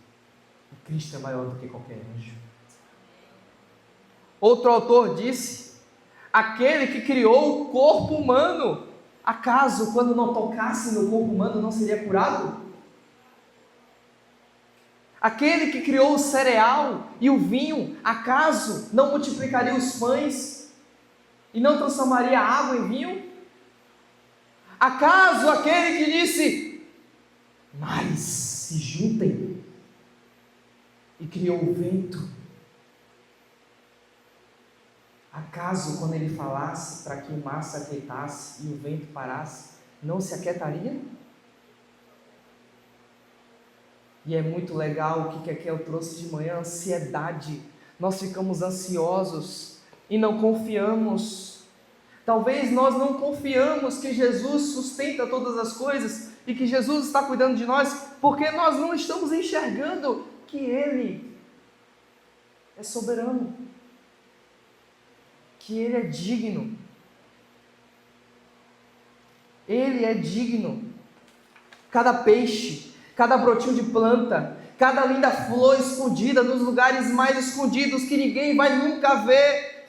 E Cristo é maior do que qualquer anjo. Outro autor disse: aquele que criou o corpo humano, acaso quando não tocasse no corpo humano não seria curado? Aquele que criou o cereal e o vinho, acaso não multiplicaria os pães e não transformaria a água em vinho? Acaso aquele que disse: mares se juntem, e criou o vento, acaso quando ele falasse para que o mar se aquietasse e o vento parasse, não se aquietaria? E é muito legal o que Kekel trouxe de manhã, ansiedade. Nós ficamos ansiosos e não confiamos. Talvez nós não confiamos que Jesus sustenta todas as coisas e que Jesus está cuidando de nós, porque nós não estamos enxergando que Ele é soberano, que Ele é digno. Ele é digno. Cada peixe, cada brotinho de planta, cada linda flor escondida nos lugares mais escondidos que ninguém vai nunca ver,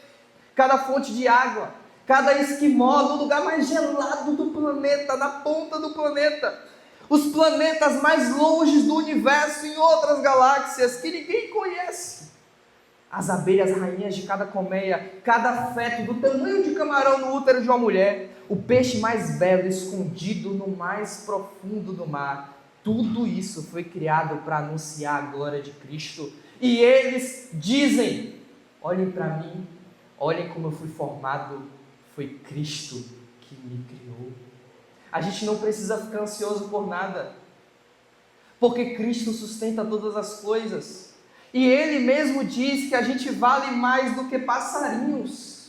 cada fonte de água, cada esquimó no lugar mais gelado do planeta, na ponta do planeta, os planetas mais longes do universo, em outras galáxias que ninguém conhece, as abelhas rainhas de cada colmeia, cada feto do tamanho de camarão no útero de uma mulher, o peixe mais belo escondido no mais profundo do mar. Tudo isso foi criado para anunciar a glória de Cristo. E eles dizem: olhem para mim, olhem como eu fui formado, foi Cristo que me criou. A gente não precisa ficar ansioso por nada, porque Cristo sustenta todas as coisas. E Ele mesmo diz que a gente vale mais do que passarinhos.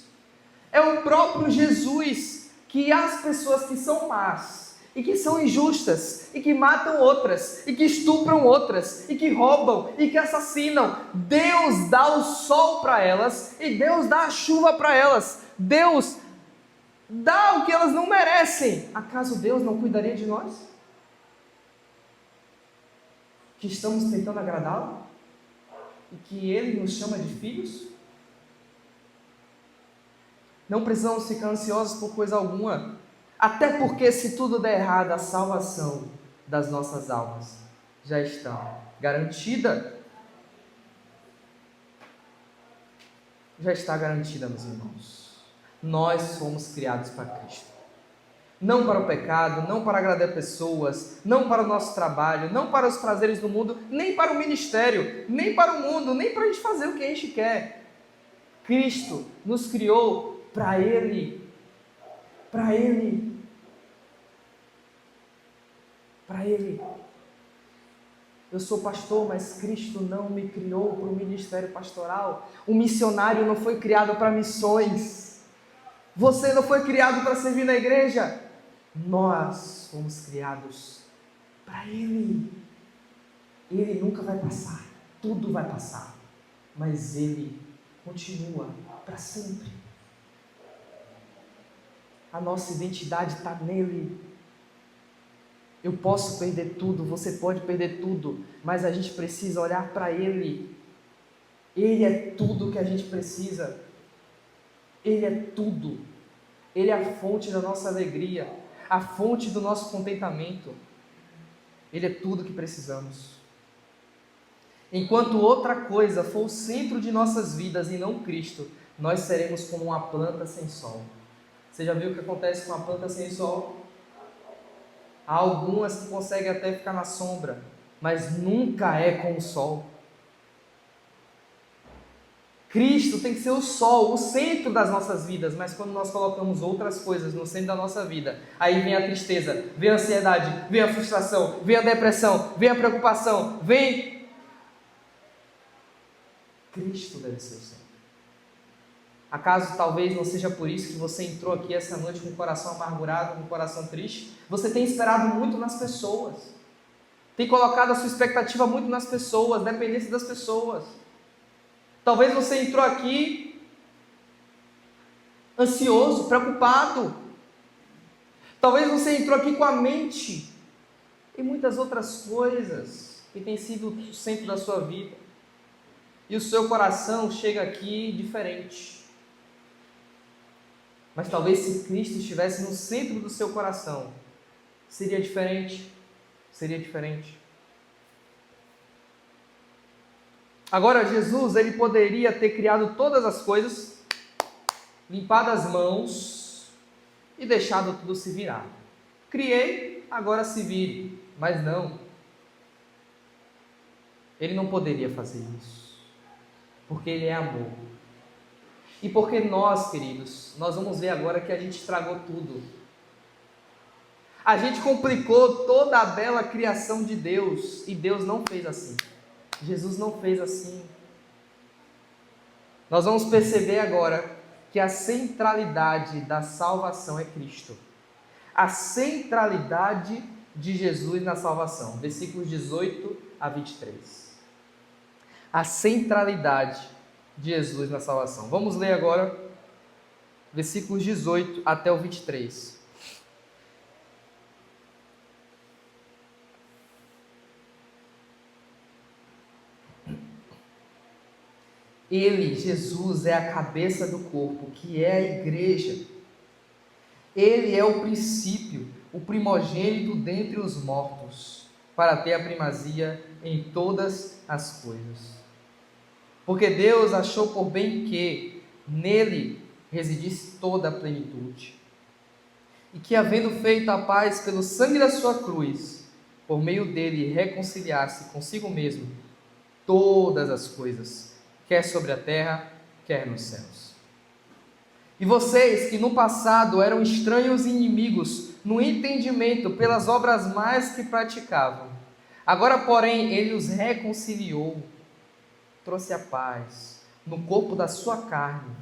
É o próprio Jesus que as pessoas que são más, e que são injustas, e que matam outras, e que estupram outras, e que roubam, e que assassinam, Deus dá o sol para elas, e Deus dá a chuva para elas, Deus dá o que elas não merecem. Acaso Deus não cuidaria de nós? Que estamos tentando agradá-lo? E que Ele nos chama de filhos? Não precisamos ficar ansiosos por coisa alguma, até porque se tudo der errado, a salvação das nossas almas já está garantida. Já está garantida, meus irmãos. Nós fomos criados para Cristo. não para o pecado, não para agradar pessoas, não para o nosso trabalho, não para os prazeres do mundo, nem para o ministério, nem para o mundo, nem para a gente fazer o que a gente quer. Cristo nos criou para Ele, para Ele, para Ele. Eu sou pastor, mas Cristo não me criou para o ministério pastoral. O missionário não foi criado para missões. Você não foi criado para servir na igreja. Nós fomos criados para Ele. Ele nunca vai passar. Tudo vai passar. Mas Ele continua para sempre. A nossa identidade está nele. Eu posso perder tudo, você pode perder tudo, mas a gente precisa olhar para Ele. Ele é tudo que a gente precisa. Ele é tudo. Ele é a fonte da nossa alegria, a fonte do nosso contentamento. Ele é tudo que precisamos. Enquanto outra coisa for o centro de nossas vidas e não Cristo, nós seremos como uma planta sem sol. Você já viu o que acontece com uma planta sem sol? Há algumas que conseguem até ficar na sombra, mas nunca é com o sol. Cristo tem que ser o sol, o centro das nossas vidas, mas quando nós colocamos outras coisas no centro da nossa vida, aí vem a tristeza, vem a ansiedade, vem a frustração, vem a depressão, vem a preocupação, vem... Cristo deve ser o centro. Acaso talvez não seja por isso que você entrou aqui essa noite com o coração amargurado, com o coração triste? Você tem esperado muito nas pessoas, tem colocado a sua expectativa muito nas pessoas, dependência das pessoas. Talvez você entrou aqui ansioso, preocupado. Talvez você entrou aqui com a mente e muitas outras coisas que têm sido o centro da sua vida. E o seu coração chega aqui diferente. Mas talvez se Cristo estivesse no centro do seu coração, seria diferente. Seria diferente. Agora, Jesus, ele poderia ter criado todas as coisas, limpado as mãos e deixado tudo se virar. Criei, agora se vire. Mas não. Ele não poderia fazer isso. Porque ele é amor. E porque nós, queridos, nós vamos ver agora que a gente estragou tudo. A gente complicou toda a bela criação de Deus. E Deus não fez assim. Jesus não fez assim. Nós vamos perceber agora que a centralidade da salvação é Cristo. A centralidade de Jesus na salvação. Versículos 18 a 23. A centralidade de Jesus na salvação. Vamos ler agora versículos 18 até o 23. Ele, Jesus, é a cabeça do corpo, que é a igreja. Ele é o princípio, o primogênito dentre os mortos, para ter a primazia em todas as coisas. Porque Deus achou por bem que nele residisse toda a plenitude, e que, havendo feito a paz pelo sangue da sua cruz, por meio dele reconciliasse consigo mesmo todas as coisas, quer sobre a terra, quer nos céus. E vocês que no passado eram estranhos e inimigos no entendimento pelas obras mais que praticavam, agora porém ele os reconciliou, trouxe a paz no corpo da sua carne,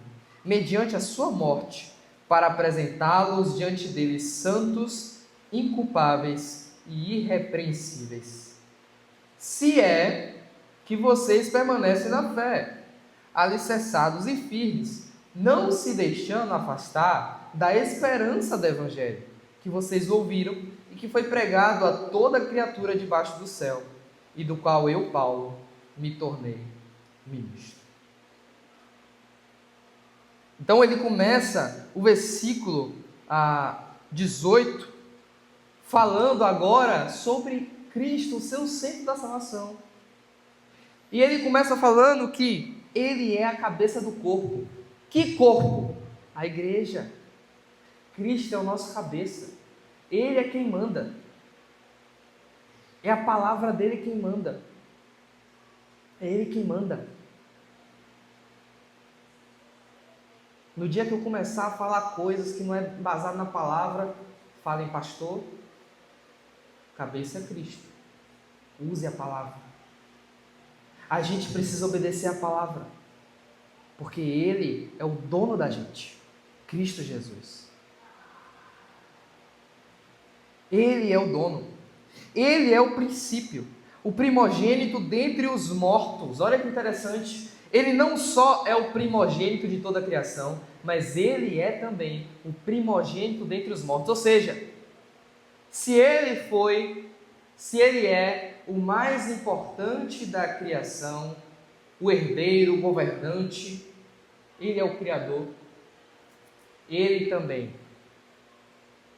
mediante a sua morte, para apresentá-los diante dele santos, inculpáveis e irrepreensíveis. Se é que vocês permanecem na fé, alicerçados e firmes, não se deixando afastar da esperança do Evangelho, que vocês ouviram e que foi pregado a toda criatura debaixo do céu, e do qual eu, Paulo, me tornei ministro. Então ele começa o versículo 18, falando agora sobre Cristo, o seu centro da salvação. E ele começa falando que ele é a cabeça do corpo. Que corpo? A igreja. Cristo é o nosso cabeça. Ele é quem manda. É a palavra dele quem manda. É ele quem manda. No dia que eu começar a falar coisas que não é baseado na palavra, falem, pastor, cabeça é Cristo. Use a palavra. A gente precisa obedecer a palavra, porque Ele é o dono da gente, Cristo Jesus. Ele é o dono. Ele é o princípio, o primogênito dentre os mortos. Olha que interessante. Ele não só é o primogênito de toda a criação, mas ele é também o primogênito dentre os mortos. Ou seja, se ele é o mais importante da criação, o herdeiro, o governante, ele é o Criador, ele também,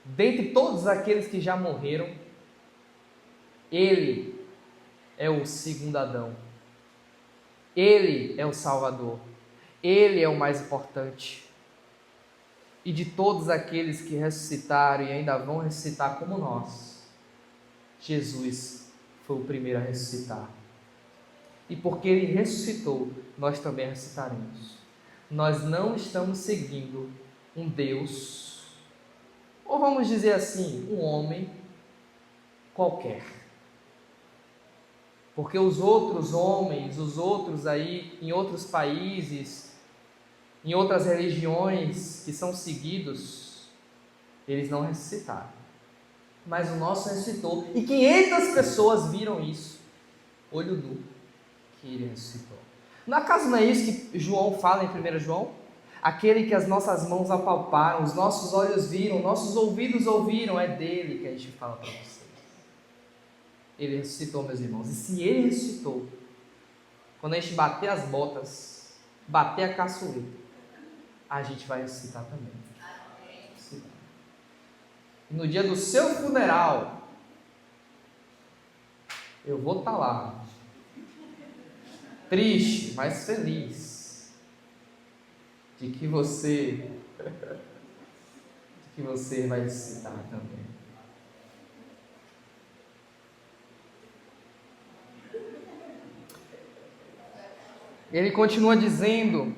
dentre todos aqueles que já morreram, ele é o segundo Adão. Ele é o Salvador. Ele é o mais importante. E de todos aqueles que ressuscitaram e ainda vão ressuscitar como nós, Jesus foi o primeiro a ressuscitar. E porque Ele ressuscitou, nós também ressuscitaremos. Nós não estamos seguindo um Deus, ou vamos dizer assim, um homem qualquer. Porque os outros homens, os outros aí em outros países, em outras religiões que são seguidos, eles não ressuscitaram. Mas o nosso ressuscitou. E 500 pessoas viram isso, olho nu, que ele ressuscitou. No acaso não é isso que João fala em 1 João? Aquele que as nossas mãos apalparam, os nossos olhos viram, nossos ouvidos ouviram, é dele que a gente fala para vocês. Ele ressuscitou, meus irmãos. E se ele ressuscitou, quando a gente bater as botas, bater a caçuleta, a gente vai ressuscitar também. E no dia do seu funeral, eu vou estar lá, triste, mas feliz, de que você vai ressuscitar também. Ele continua dizendo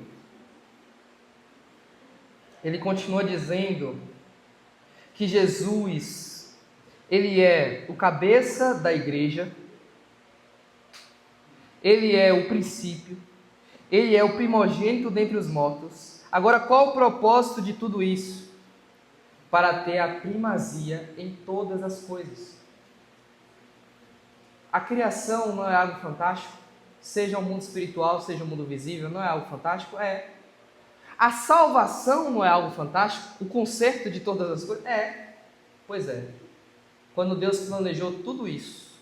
que Jesus, ele é o cabeça da igreja, ele é o princípio, ele é o primogênito dentre os mortos. Agora, qual o propósito de tudo isso? Para ter a primazia em todas as coisas. A criação não é algo fantástico? Seja o mundo espiritual, seja o mundo visível, não é algo fantástico? É. A salvação não é algo fantástico? O conserto de todas as coisas? É. Pois é. Quando Deus planejou tudo isso,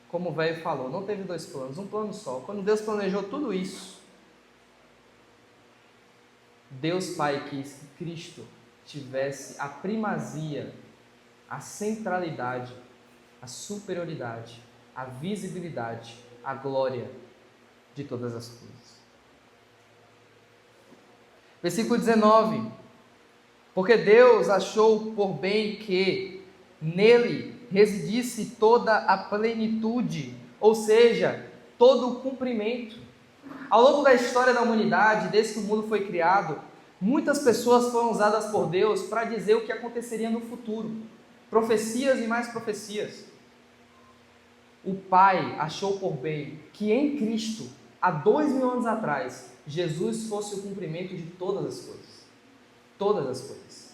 como o velho falou, não teve dois planos, um plano só. Quando Deus planejou tudo isso, Deus Pai quis que Cristo tivesse a primazia, a centralidade, a superioridade, a visibilidade, a glória de todas as coisas. Versículo 19. Porque Deus achou por bem que nele residisse toda a plenitude, ou seja, todo o cumprimento. Ao longo da história da humanidade, desde que o mundo foi criado, muitas pessoas foram usadas por Deus para dizer o que aconteceria no futuro. Profecias e mais profecias. O Pai achou por bem que em Cristo, há 2000 anos atrás, Jesus fosse o cumprimento de todas as coisas. Todas as coisas.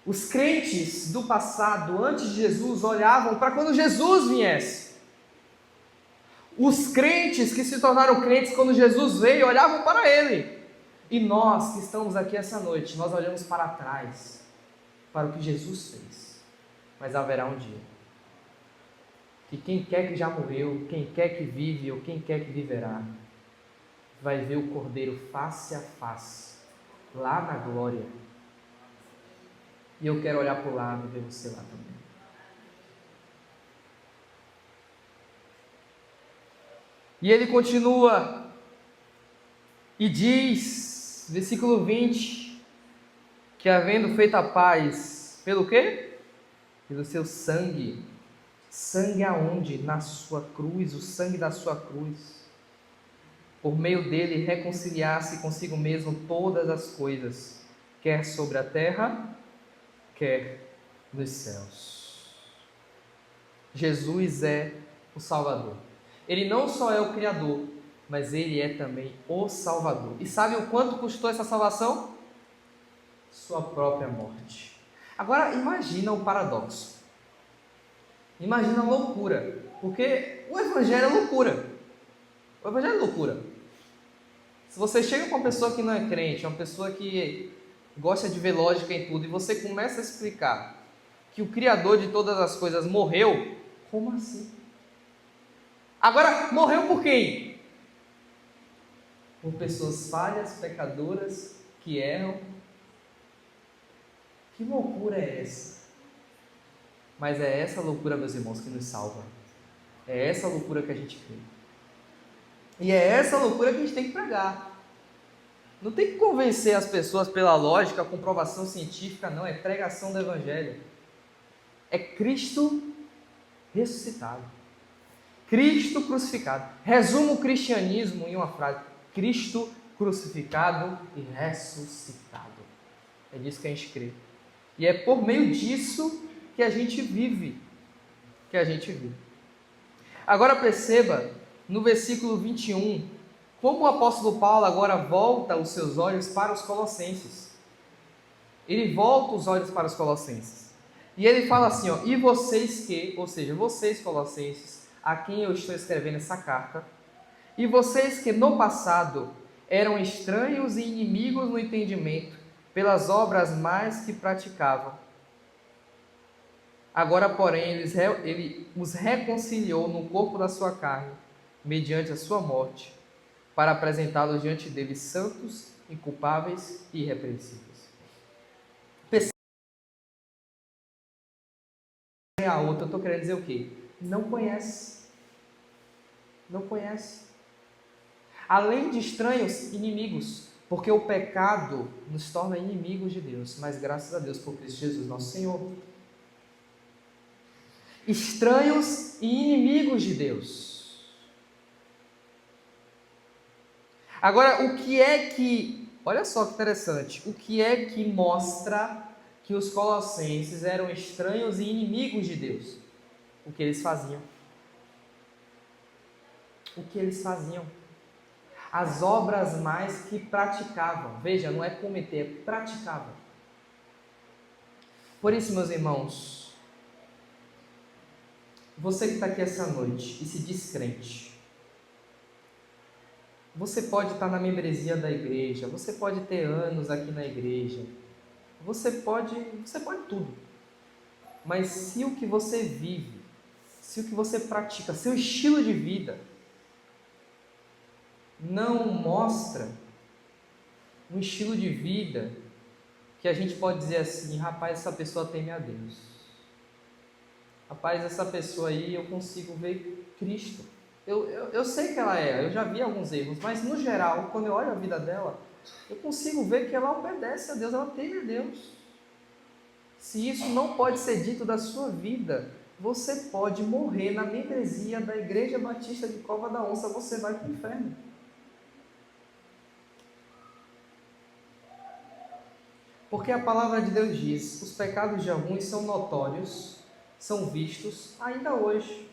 Os crentes do passado, antes de Jesus, olhavam para quando Jesus viesse. Os crentes que se tornaram crentes quando Jesus veio, olhavam para Ele. E nós que estamos aqui essa noite, nós olhamos para trás, para o que Jesus fez. Mas haverá um dia que quem quer que já morreu, quem quer que vive ou quem quer que viverá, vai ver o Cordeiro face a face, lá na glória. E eu quero olhar para o lado e ver você lá também. E ele continua e diz, versículo 20, que havendo feito a paz, Pelo quê? Pelo seu sangue. Sangue aonde? Na sua cruz, o sangue da sua cruz. Por meio dele reconciliar-se consigo mesmo todas as coisas, quer sobre a terra, quer nos céus. Jesus é o Salvador. Ele não só é o Criador, mas ele é também o Salvador. E sabe o quanto custou essa salvação? Sua própria morte. Agora imagina o paradoxo. Imagina a loucura. Porque o Evangelho é loucura. O Evangelho é loucura. Se você chega com uma pessoa que não é crente, uma pessoa que gosta de ver lógica em tudo, e você começa a explicar que o Criador de todas as coisas morreu, como assim? Agora, morreu por quem? Por pessoas falhas, pecadoras, que erram. Que loucura é essa? Mas é essa loucura, meus irmãos, que nos salva. É essa loucura que a gente crê. E é essa loucura que a gente tem que pregar. Não tem que convencer as pessoas pela lógica, comprovação científica, não. É pregação do Evangelho. É Cristo ressuscitado. Cristo crucificado. Resumo o cristianismo em uma frase: Cristo crucificado e ressuscitado. É disso que a gente crê. E é por meio disso que a gente vive. Agora perceba, no versículo 21, como o apóstolo Paulo agora volta os seus olhos para os colossenses. Ele volta os olhos para os colossenses. E ele fala assim, ó, e vocês que, ou seja, vocês colossenses, a quem eu estou escrevendo essa carta, e vocês que no passado eram estranhos e inimigos no entendimento, pelas obras mais que praticavam. Agora, porém, ele os reconciliou no corpo da sua carne, mediante a sua morte, para apresentá-los diante dele santos, inculpáveis e irrepreensíveis. A outra, eu estou querendo dizer o quê? Não conhece. Não conhece. Além de estranhos, inimigos. Porque o pecado nos torna inimigos de Deus. Mas graças a Deus por Cristo Jesus, nosso Senhor. Estranhos e inimigos de Deus. Agora, o que é que... Olha só que interessante. O que é que mostra que os colossenses eram estranhos e inimigos de Deus? O que eles faziam. O que eles faziam. As obras mais que praticavam. Veja, não é cometer, é praticavam. Por isso, meus irmãos, você que está aqui essa noite e se diz crente, você pode estar na membresia da igreja, você pode ter anos aqui na igreja, você pode tudo. Mas se o que você vive, se o que você pratica, seu estilo de vida, não mostra um estilo de vida que a gente pode dizer assim, rapaz, essa pessoa teme a Deus. Rapaz, essa pessoa aí eu consigo ver Cristo. Eu sei que ela é, eu já vi alguns erros, mas no geral, quando eu olho a vida dela, eu consigo ver que ela obedece a Deus, ela teme a Deus. Se isso não pode ser dito da sua vida, você pode morrer na membresia da Igreja Batista de Cova da Onça, você vai para o inferno. Porque a palavra de Deus diz, os pecados de alguns são notórios, são vistos ainda hoje,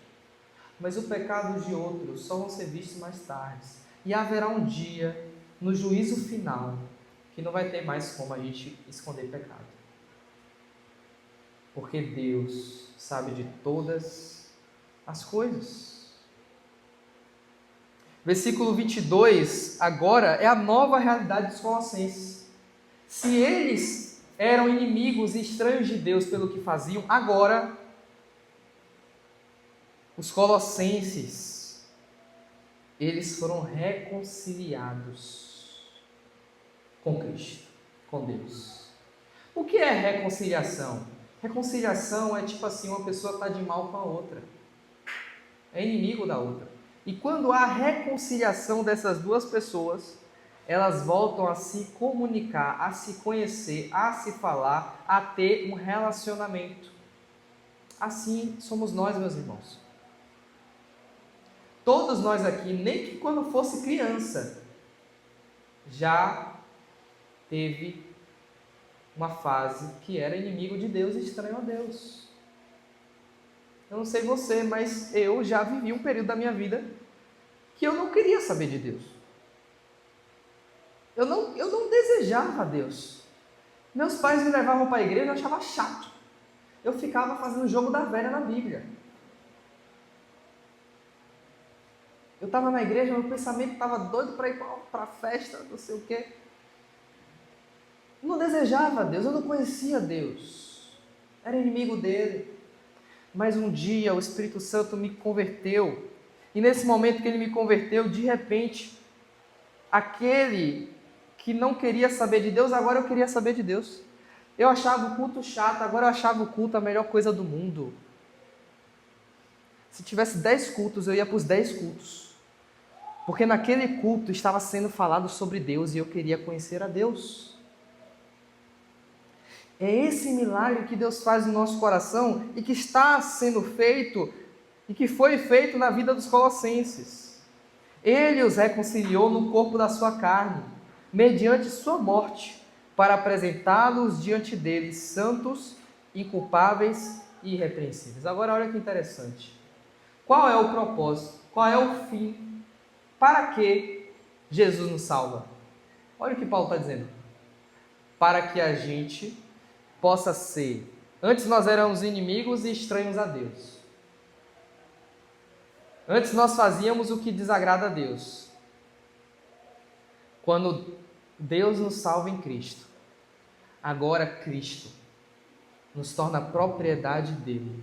mas o pecado de outros só vão ser vistos mais tarde. E haverá um dia, no juízo final, que não vai ter mais como a gente esconder pecado. Porque Deus sabe de todas as coisas. Versículo 22, agora é a nova realidade dos colossenses. Se eles eram inimigos e estranhos de Deus pelo que faziam, agora os colossenses, eles foram reconciliados com Cristo, com Deus. O que é reconciliação? Reconciliação é tipo assim, uma pessoa está de mal com a outra, é inimigo da outra. E quando há reconciliação dessas duas pessoas, elas voltam a se comunicar, a se conhecer, a se falar, a ter um relacionamento. Assim somos nós, meus irmãos. Todos nós aqui, nem que quando fosse criança, já teve uma fase que era inimigo de Deus e estranho a Deus. Eu não sei você, mas eu já vivi um período da minha vida que eu não queria saber de Deus. Eu não desejava Deus. Meus pais me levavam para a igreja e eu achava chato. Eu ficava fazendo o jogo da velha na Bíblia. Eu estava na igreja, meu pensamento estava doido para ir para a festa, não sei o quê. Eu não desejava Deus, eu não conhecia Deus. Era inimigo dele. Mas um dia o Espírito Santo me converteu. E nesse momento que ele me converteu, de repente, aquele que não queria saber de Deus, agora eu queria saber de Deus. Eu achava o culto chato, agora eu achava o culto a melhor coisa do mundo. Se tivesse 10 cultos, eu ia para os 10 cultos. Porque naquele culto estava sendo falado sobre Deus e eu queria conhecer a Deus. É esse milagre que Deus faz no nosso coração e que está sendo feito e que foi feito na vida dos colossenses. Ele os reconciliou no corpo da sua carne, mediante sua morte, para apresentá-los diante dele santos, inculpáveis e irrepreensíveis. Agora olha que interessante. Qual é o propósito? Qual é o fim? Para que Jesus nos salva? Olha o que Paulo está dizendo. Para que a gente possa ser... Antes nós éramos inimigos e estranhos a Deus. Antes nós fazíamos o que desagrada a Deus. Quando Deus nos salva em Cristo, agora Cristo nos torna propriedade dele.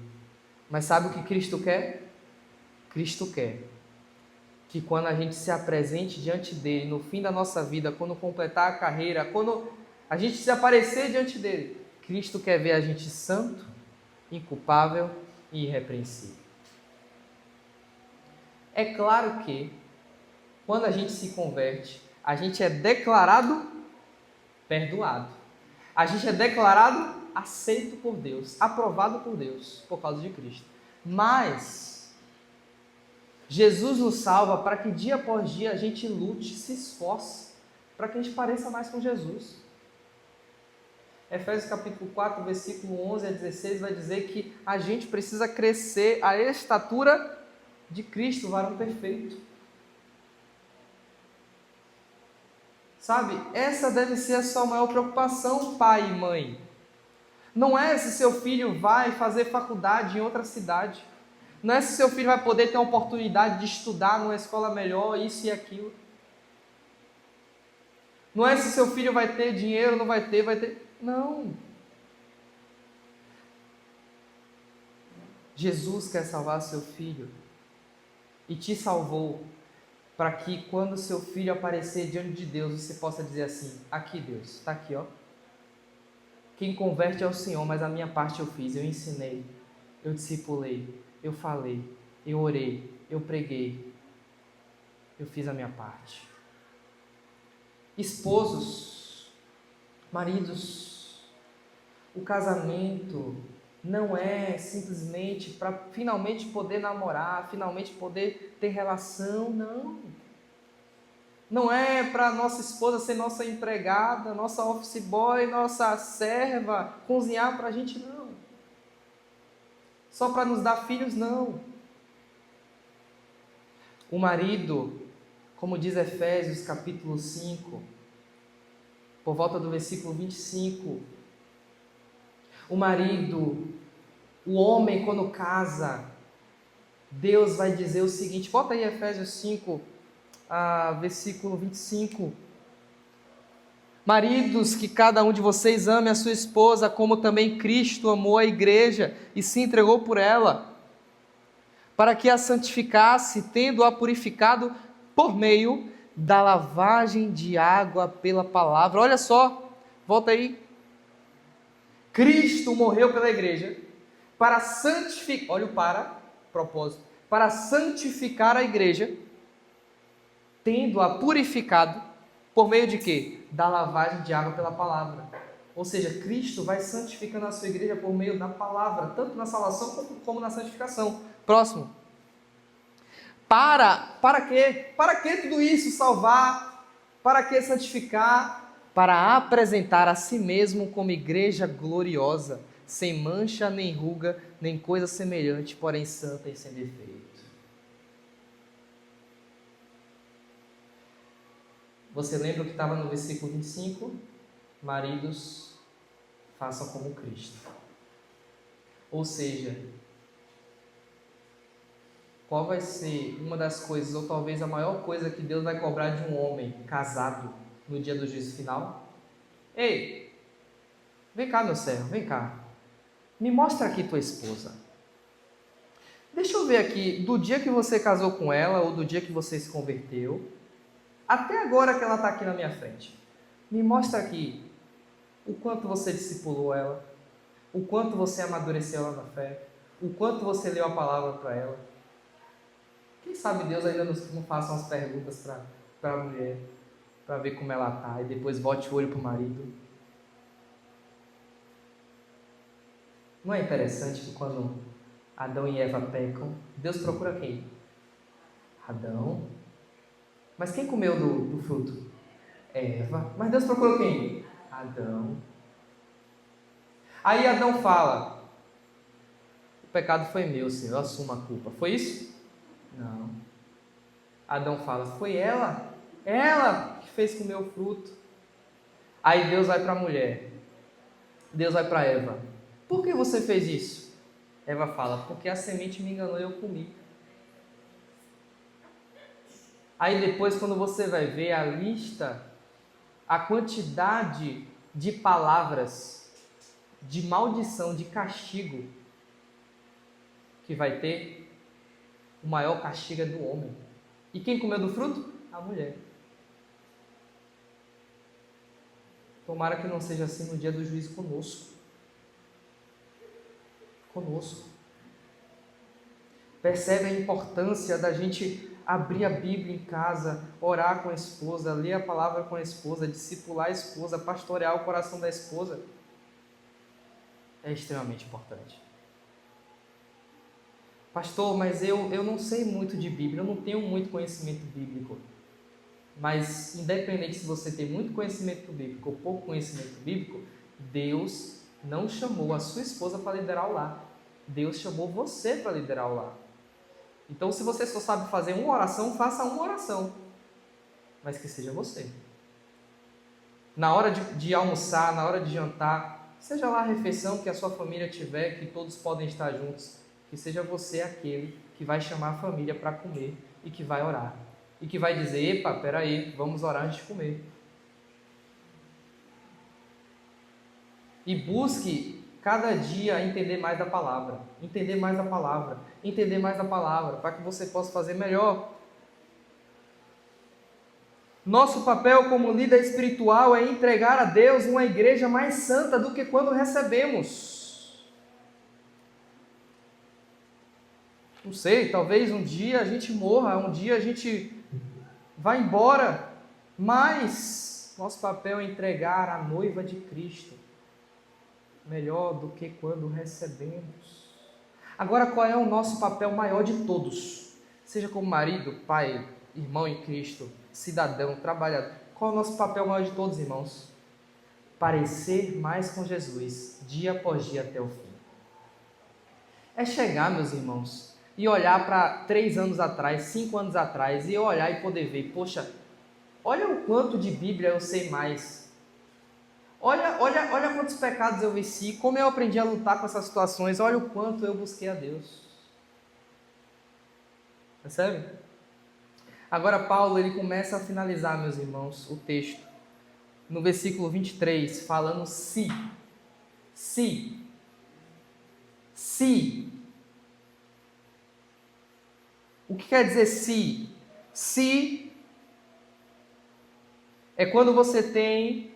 Mas sabe o que Cristo quer? Cristo quer que quando a gente se apresente diante dele, no fim da nossa vida, quando completar a carreira, quando a gente se aparecer diante dele, Cristo quer ver a gente santo, inculpável e irrepreensível. É claro que, quando a gente se converte, a gente é declarado perdoado. A gente é declarado aceito por Deus, aprovado por Deus, por causa de Cristo. Mas Jesus nos salva para que dia após dia a gente lute, se esforce, para que a gente pareça mais com Jesus. Efésios capítulo 4, versículo 11 a 16 vai dizer que a gente precisa crescer à estatura de Cristo, o varão perfeito. Sabe, essa deve ser a sua maior preocupação, pai e mãe. Não é se seu filho vai fazer faculdade em outra cidade. Não é se seu filho vai poder ter a oportunidade de estudar numa escola melhor, isso e aquilo. Não é se seu filho vai ter dinheiro, não vai ter. Não. Jesus quer salvar seu filho e te salvou para que quando seu filho aparecer diante de Deus, você possa dizer assim: aqui Deus, está aqui, ó. Quem converte é o Senhor, mas a minha parte eu fiz, eu ensinei, eu discipulei, eu falei, eu orei, eu preguei, eu fiz a minha parte. Esposos, maridos, o casamento não é simplesmente para finalmente poder namorar, finalmente poder ter relação, não. Não é para nossa esposa ser nossa empregada, nossa office boy, nossa serva, cozinhar para a gente, não. Só para nos dar filhos, não. O marido, como diz Efésios capítulo 5, por volta do versículo 25, o marido, o homem quando casa, Deus vai dizer o seguinte, bota aí Efésios 5, versículo 25. Maridos, que cada um de vocês ame a sua esposa, como também Cristo amou a igreja e se entregou por ela, para que a santificasse, tendo-a purificado por meio da lavagem de água pela palavra. Olha só, volta aí. Cristo morreu pela igreja para santificar, olha o propósito, para santificar a igreja, tendo-a purificado Por meio de quê? Da lavagem de água pela palavra. Ou seja, Cristo vai santificando a sua igreja por meio da palavra, tanto na salvação como na santificação. Próximo. Para quê? Para que tudo isso? Salvar? Para que santificar? Para apresentar a si mesmo como igreja gloriosa, sem mancha, nem ruga, nem coisa semelhante, porém santa e sem defeito. Você lembra o que estava no versículo 25? Maridos, façam como Cristo. Ou seja, qual vai ser uma das coisas, ou talvez a maior coisa que Deus vai cobrar de um homem casado no dia do juízo final? Ei, vem cá, meu servo, vem cá. Me mostra aqui tua esposa. Deixa eu ver aqui, do dia que você casou com ela, ou do dia que você se converteu, até agora que ela está aqui na minha frente. Me mostra aqui o quanto você discipulou ela, o quanto você amadureceu ela na fé, o quanto você leu a palavra para ela. Quem sabe Deus ainda não faça umas perguntas para a mulher, para ver como ela está, e depois bote o olho para o marido. Não é interessante que quando Adão e Eva pecam, Deus procura quem? Adão. Mas quem comeu do fruto? Eva. Mas Deus procurou quem? Adão. Aí Adão fala: o pecado foi meu, Senhor, eu assumo a culpa. Foi isso? Não. Adão fala: foi ela que fez comer o fruto. Aí Deus vai para a mulher, Deus vai para Eva: por que você fez isso? Eva fala: porque a semente me enganou e eu comi. Aí depois, quando você vai ver a lista, a quantidade de palavras, de maldição, de castigo que vai ter, o maior castigo é do homem. E quem comeu do fruto? A mulher. Tomara que não seja assim no dia do juízo conosco. Percebe a importância da gente abrir a Bíblia em casa, orar com a esposa, ler a palavra com a esposa, discipular a esposa, pastorear o coração da esposa? É extremamente importante. Pastor, mas eu não sei muito de Bíblia, eu não tenho muito conhecimento bíblico. Mas independente se você tem muito conhecimento bíblico ou pouco conhecimento bíblico, Deus não chamou a sua esposa para liderar o lar. Deus chamou você para liderar o lar. Então, se você só sabe fazer uma oração, faça uma oração. Mas que seja você. Na hora de almoçar, na hora de jantar, seja lá a refeição que a sua família tiver, que todos podem estar juntos, que seja você aquele que vai chamar a família para comer e que vai orar. E que vai dizer: epa, peraí, vamos orar antes de comer. E busque cada dia entender mais da palavra, para que você possa fazer melhor. Nosso papel como líder espiritual é entregar a Deus uma igreja mais santa do que quando recebemos. Não sei, talvez um dia a gente morra, um dia a gente vai embora, mas nosso papel é entregar a noiva de Cristo melhor do que quando recebemos. Agora, qual é o nosso papel maior de todos? Seja como marido, pai, irmão em Cristo, cidadão, trabalhador. Qual é o nosso papel maior de todos, irmãos? Parecer mais com Jesus, dia após dia até o fim. É chegar, meus irmãos, e olhar para 3 anos atrás, 5 anos atrás, e olhar e poder ver: poxa, olha o quanto de Bíblia eu sei mais. Olha quantos pecados eu venci, como eu aprendi a lutar com essas situações, olha o quanto eu busquei a Deus. Percebe? Agora Paulo, ele começa a finalizar, meus irmãos, o texto, no versículo 23, falando se. O que quer dizer se? Se é quando você tem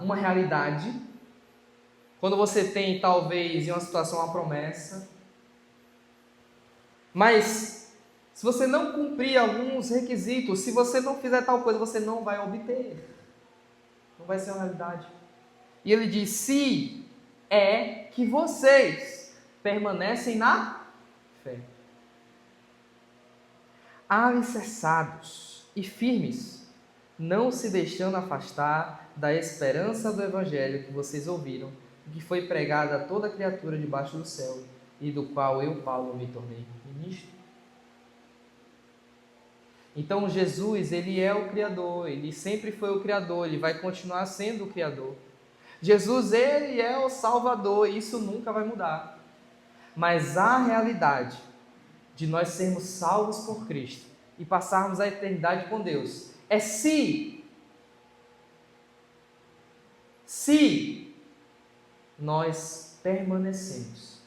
uma realidade, quando você tem talvez em uma situação uma promessa, mas Se você não cumprir alguns requisitos, se você não fizer tal coisa, você não vai obter. Não vai ser uma realidade. E ele diz: se é que vocês permanecem na fé, alicerçados e firmes, não se deixando afastar da esperança do evangelho que vocês ouviram, que foi pregado a toda criatura debaixo do céu, e do qual eu, Paulo, me tornei ministro. Então Jesus, ele é o Criador, ele sempre foi o Criador, ele vai continuar sendo o Criador. Jesus, ele é o Salvador, isso nunca vai mudar. Mas a realidade de nós sermos salvos por Cristo e passarmos a eternidade com Deus é se nós permanecemos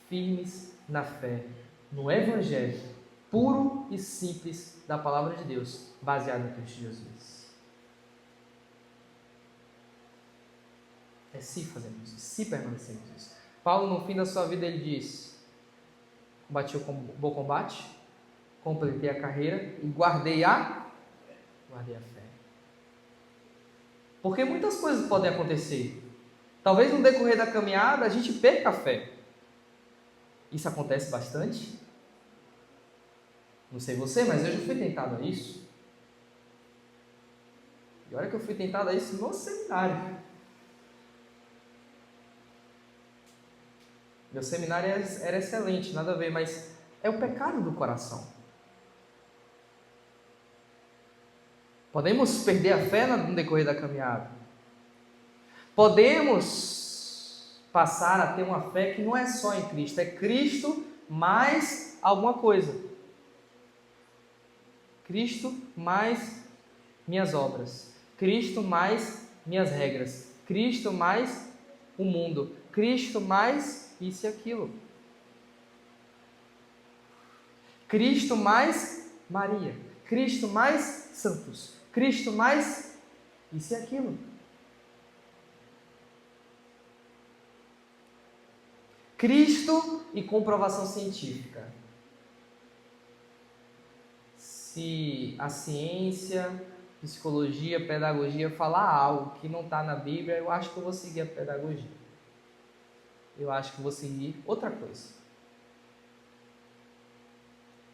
firmes na fé, no Evangelho puro e simples da Palavra de Deus, baseado em Cristo Jesus. É se fazemos isso, se permanecemos isso. Paulo, no fim da sua vida, ele diz: combati o bom combate, completei a carreira e guardei a fé. Porque muitas coisas podem acontecer. Talvez no decorrer da caminhada a gente perca a fé. Isso acontece bastante. Não sei você, mas eu já fui tentado a isso. E olha que eu fui tentado a isso no seminário. Meu seminário era excelente, nada a ver, mas é o pecado do coração. Podemos perder a fé no decorrer da caminhada. Podemos passar a ter uma fé que não é só em Cristo, é Cristo mais alguma coisa. Cristo mais minhas obras. Cristo mais minhas regras. Cristo mais o mundo. Cristo mais isso e aquilo. Cristo mais Maria. Cristo mais santos. Cristo mais isso e aquilo. Cristo e comprovação científica. Se a ciência, psicologia, pedagogia falar algo que não está na Bíblia, eu acho que eu vou seguir a pedagogia. Eu acho que eu vou seguir outra coisa.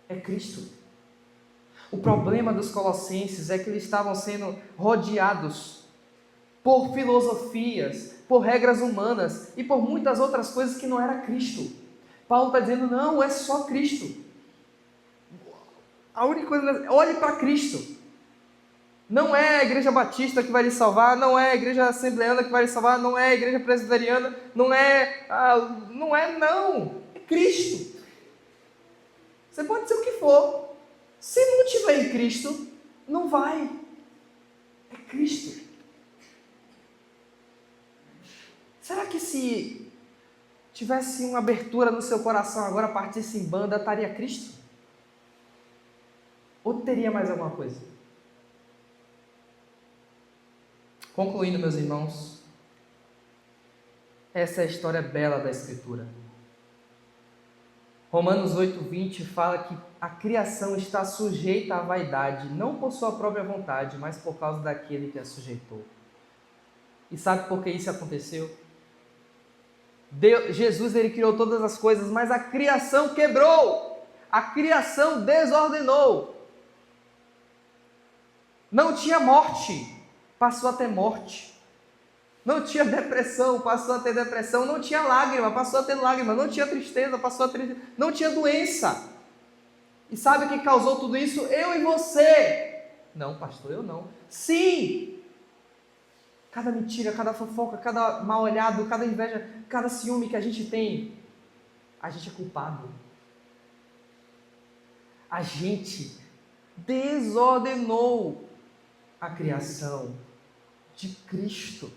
É Cristo. O problema dos colossenses é que eles estavam sendo rodeados por filosofias, por regras humanas e por muitas outras coisas que não era Cristo. Paulo está dizendo: não, é só Cristo. A única coisa, olhe para Cristo. Não é a igreja batista que vai lhe salvar, não é a igreja assembleana que vai lhe salvar, não é a igreja presbiteriana, não é, é Cristo. Você pode ser o que for. Se não tiver em Cristo, não vai. É Cristo. Será que se tivesse uma abertura no seu coração agora, partisse em banda, estaria Cristo? Ou teria mais alguma coisa? Concluindo, meus irmãos, essa é a história bela da Escritura. Romanos 8:20 fala que a criação está sujeita à vaidade, não por sua própria vontade, mas por causa daquele que a sujeitou. E sabe por que isso aconteceu? Jesus, ele criou todas as coisas, mas a criação quebrou. A criação desordenou. Não tinha morte, passou a ter morte. Não tinha depressão, passou a ter depressão. Não tinha lágrima, passou a ter lágrima. Não tinha tristeza, passou a ter tristeza. Não tinha doença. E sabe o que causou tudo isso? Eu e você. Não, pastor, eu não. Sim! Cada mentira, cada fofoca, cada mal olhado, cada inveja, cada ciúme que a gente tem, a gente é culpado. A gente desordenou a criação de Cristo.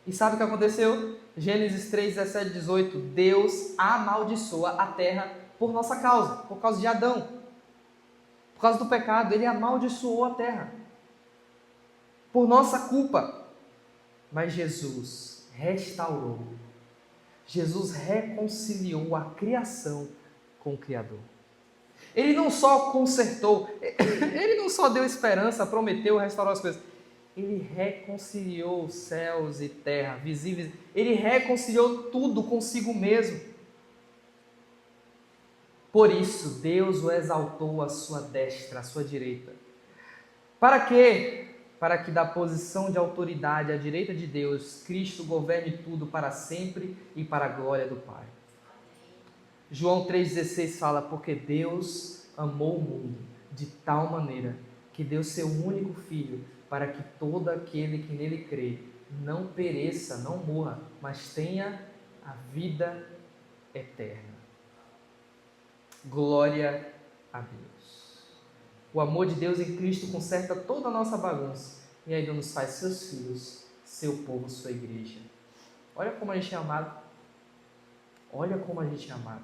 E sabe o que aconteceu? Gênesis 3, 17, 18. Deus amaldiçoa a terra por nossa causa, por causa de Adão. Por causa do pecado, ele amaldiçoou a terra. Por nossa culpa. Mas Jesus restaurou. Jesus reconciliou a criação com o Criador. Ele não só consertou, ele não só deu esperança, prometeu restaurar as coisas. Ele reconciliou os céus e terra, visíveis. Ele reconciliou tudo consigo mesmo. Por isso, Deus o exaltou à sua destra, à sua direita. Para quê? Para que da posição de autoridade à direita de Deus, Cristo governe tudo para sempre e para a glória do Pai. João 3,16 fala, porque Deus amou o mundo de tal maneira que deu seu único Filho, para que todo aquele que nele crê não pereça, não morra, mas tenha a vida eterna. Glória a Deus. O amor de Deus em Cristo conserta toda a nossa bagunça e ainda nos faz seus filhos, seu povo, sua igreja. Olha como a gente é amado. Olha como a gente é amado.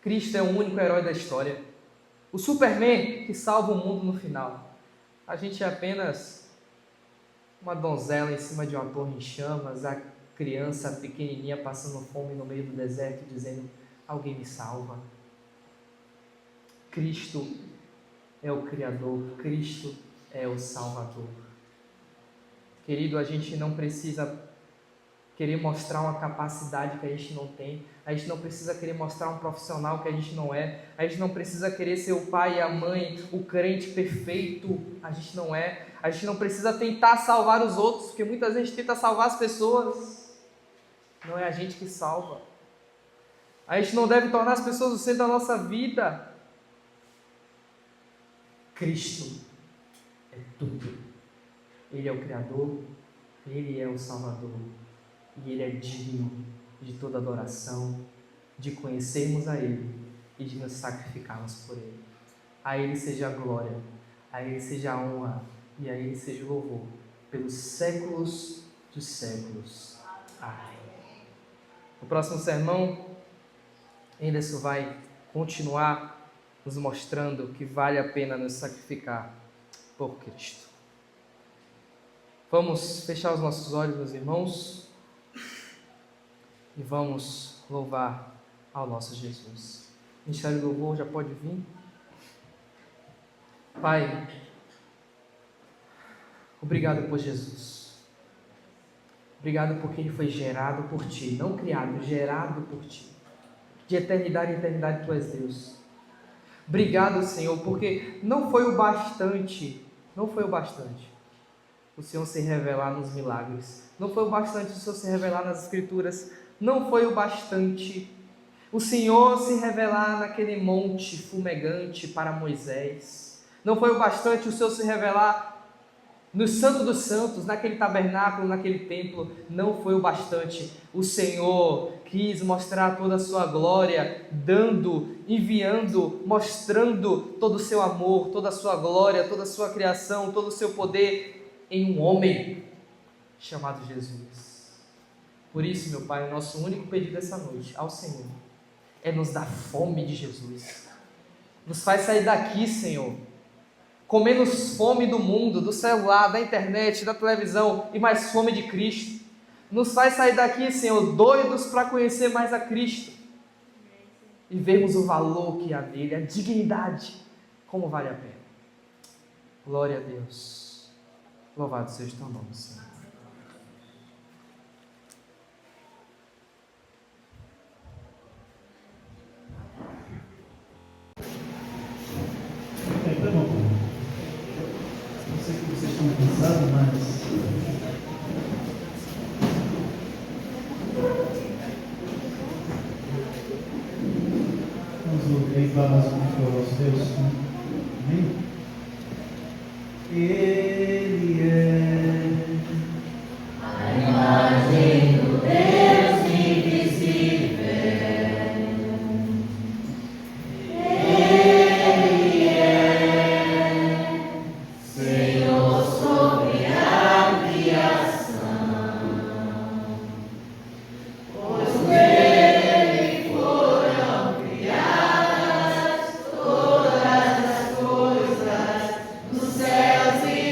Cristo é o único herói da história. O Superman que salva o mundo no final. A gente é apenas uma donzela em cima de uma torre em chamas, a criança pequenininha passando fome no meio do deserto dizendo, alguém me salva. Cristo é o Criador, Cristo é o Salvador. Querido, a gente não precisa querer mostrar uma capacidade que a gente não tem, a gente não precisa querer mostrar um profissional que a gente não é, a gente não precisa querer ser o pai e a mãe, o crente perfeito, a gente não é, a gente não precisa tentar salvar os outros, porque muitas vezes a gente tenta salvar as pessoas, não é a gente que salva. A gente não deve tornar as pessoas o centro da nossa vida. Cristo é tudo. Ele é o Criador, Ele é o Salvador. E Ele é digno de toda adoração, de conhecermos a Ele e de nos sacrificarmos por Ele. A Ele seja a glória, a Ele seja a honra e a Ele seja o louvor pelos séculos dos séculos. Amém. No próximo sermão, Anderson vai continuar nos mostrando que vale a pena nos sacrificar por Cristo. Vamos fechar os nossos olhos, meus irmãos, e vamos louvar ao nosso Jesus. O Ministério do Louvor já pode vir. Pai, obrigado por Jesus. Obrigado porque Ele foi gerado por Ti, não criado, gerado por Ti. De eternidade em eternidade Tu és Deus. Obrigado, Senhor, porque não foi o bastante o Senhor se revelar nos milagres, não foi o bastante o Senhor se revelar nas Escrituras, não foi o bastante o Senhor se revelar naquele monte fumegante para Moisés, não foi o bastante o Senhor se revelar no Santo dos Santos, naquele tabernáculo, naquele templo, não foi o bastante. O Senhor quis mostrar toda a sua glória, dando, enviando, mostrando todo o seu amor, toda a sua glória, toda a sua criação, todo o seu poder em um homem chamado Jesus. Por isso, meu Pai, o nosso único pedido essa noite ao Senhor é nos dar fome de Jesus. Nos faz sair daqui, Senhor, com menos fome do mundo, do celular, da internet, da televisão e mais fome de Cristo. Nos faz sair daqui, Senhor, doidos para conhecer mais a Cristo e vermos o valor que há nele, a dignidade, como vale a pena. Glória a Deus. Louvado seja o teu nome, Senhor. Tá bom. Eu sei que vocês estão cansados, mas vamos louvar mais um pouco ao nosso Deus. Amém? Ele é a imagem do Deus invisível. Ele é Senhor sobre a criação, pois nele foram criadas todas as coisas nos céus e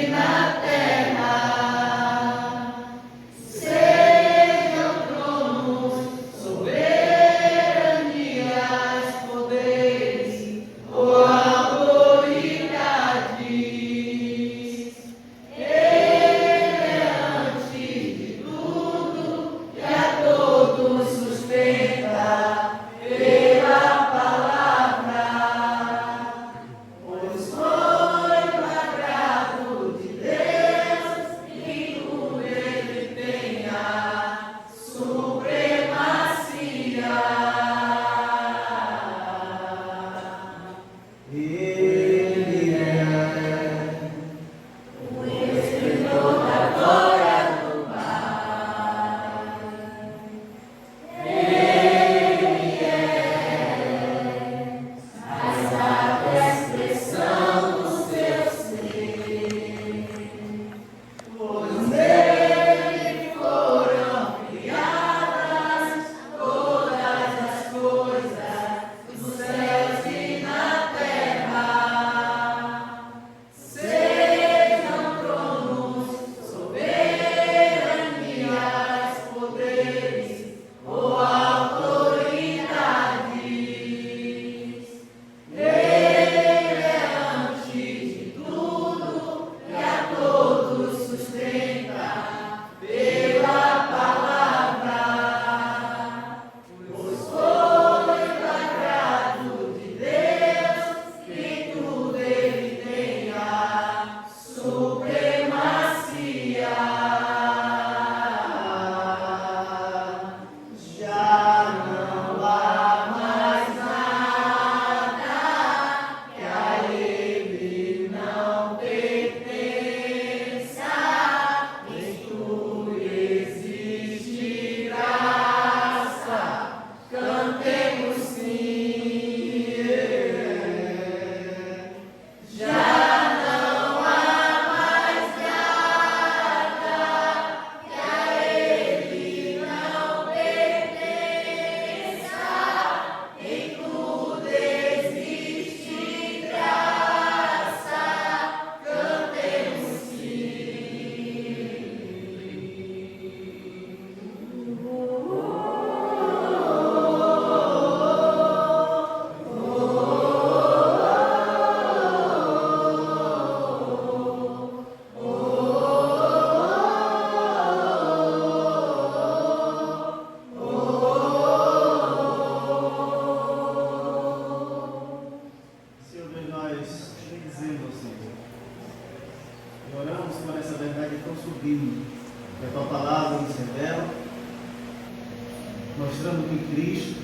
mostrando que Cristo,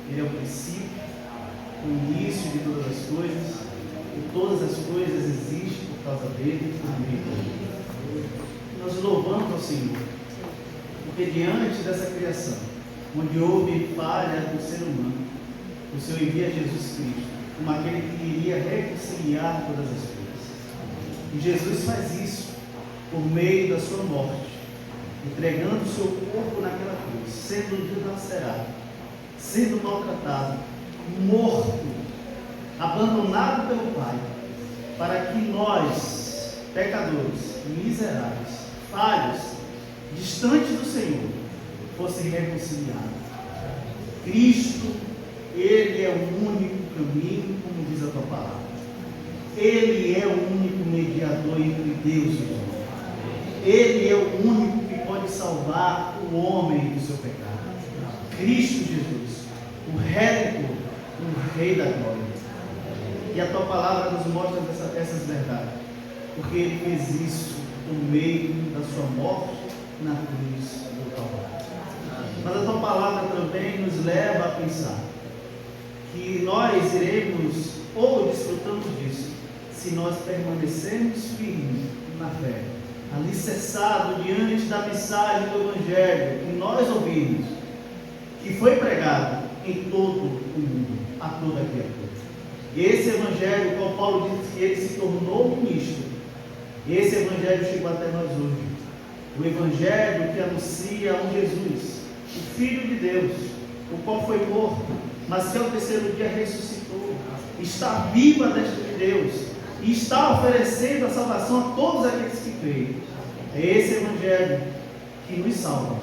Ele é o princípio, o início de todas as coisas, e todas as coisas existem por causa dele e por meio dele. Nós louvamos ao Senhor, porque diante dessa criação, onde houve falha do ser humano, o Senhor envia Jesus Cristo como aquele que iria reconciliar todas as coisas. E Jesus faz isso por meio da sua morte, entregando o seu corpo naquela cruz, sendo dilacerado, sendo maltratado, morto, abandonado pelo Pai, para que nós, pecadores, miseráveis, falhos, distantes do Senhor, fossem reconciliados. Cristo, Ele é o único caminho, como diz a tua palavra. Ele é o único mediador entre Deus e o homem. Ele é o único que pode salvar o homem do seu pecado. Cristo Jesus, o Redentor, o Rei da Glória. E a tua palavra nos mostra essas verdades, porque Ele fez isso por meio da sua morte na cruz do Calvário. Mas a tua palavra também nos leva a pensar que nós iremos ou desfrutamos disso se nós permanecermos firmes na fé, alicerçados diante da mensagem do Evangelho que nós ouvimos, que foi pregado em todo o mundo, a toda criatura. Esse Evangelho, qual Paulo diz que ele se tornou ministro, esse Evangelho chegou até nós hoje. O Evangelho que anuncia um Jesus, o Filho de Deus, o qual foi morto, mas que ao terceiro dia ressuscitou, está vivo a destra de Deus, e está oferecendo a salvação a todos aqueles que creem. É esse Evangelho que nos salva,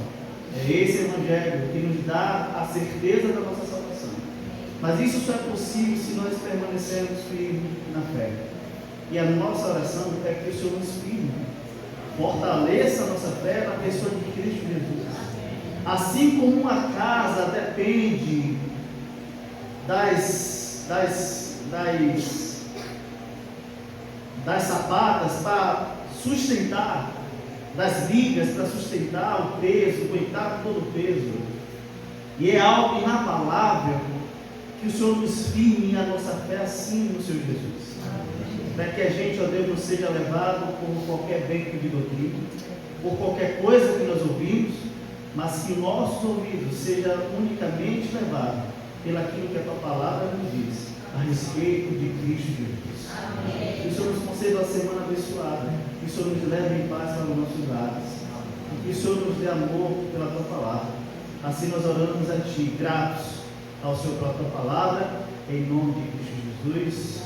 é esse Evangelho que nos dá a certeza da nossa salvação. Mas isso só é possível se nós permanecermos firmes na fé. E a nossa oração é que o Senhor nos firme, fortaleça a nossa fé na pessoa de Cristo Jesus. Assim como uma casa depende das sapatas para sustentar, das vigas para sustentar o peso, aguentar todo o peso. E é algo inabalável que o Senhor nos firme a nossa fé assim no Senhor Jesus. Para que a gente, ó Deus, não seja levado por qualquer vento de doutrina, por qualquer coisa que nós ouvimos, mas que o nosso ouvido seja unicamente levado pelaquilo que a tua palavra nos diz a respeito de Cristo Jesus. Amém. Que o Senhor nos conceda uma semana abençoada, que o Senhor nos leve em paz para os nossos lares, e que o Senhor nos dê amor pela tua palavra. Assim nós oramos a ti, gratos ao Senhor pela tua palavra, em nome de Cristo Jesus.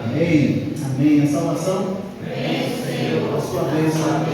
Amém. Amém. A salvação? Amém, Senhor. A sua bênção.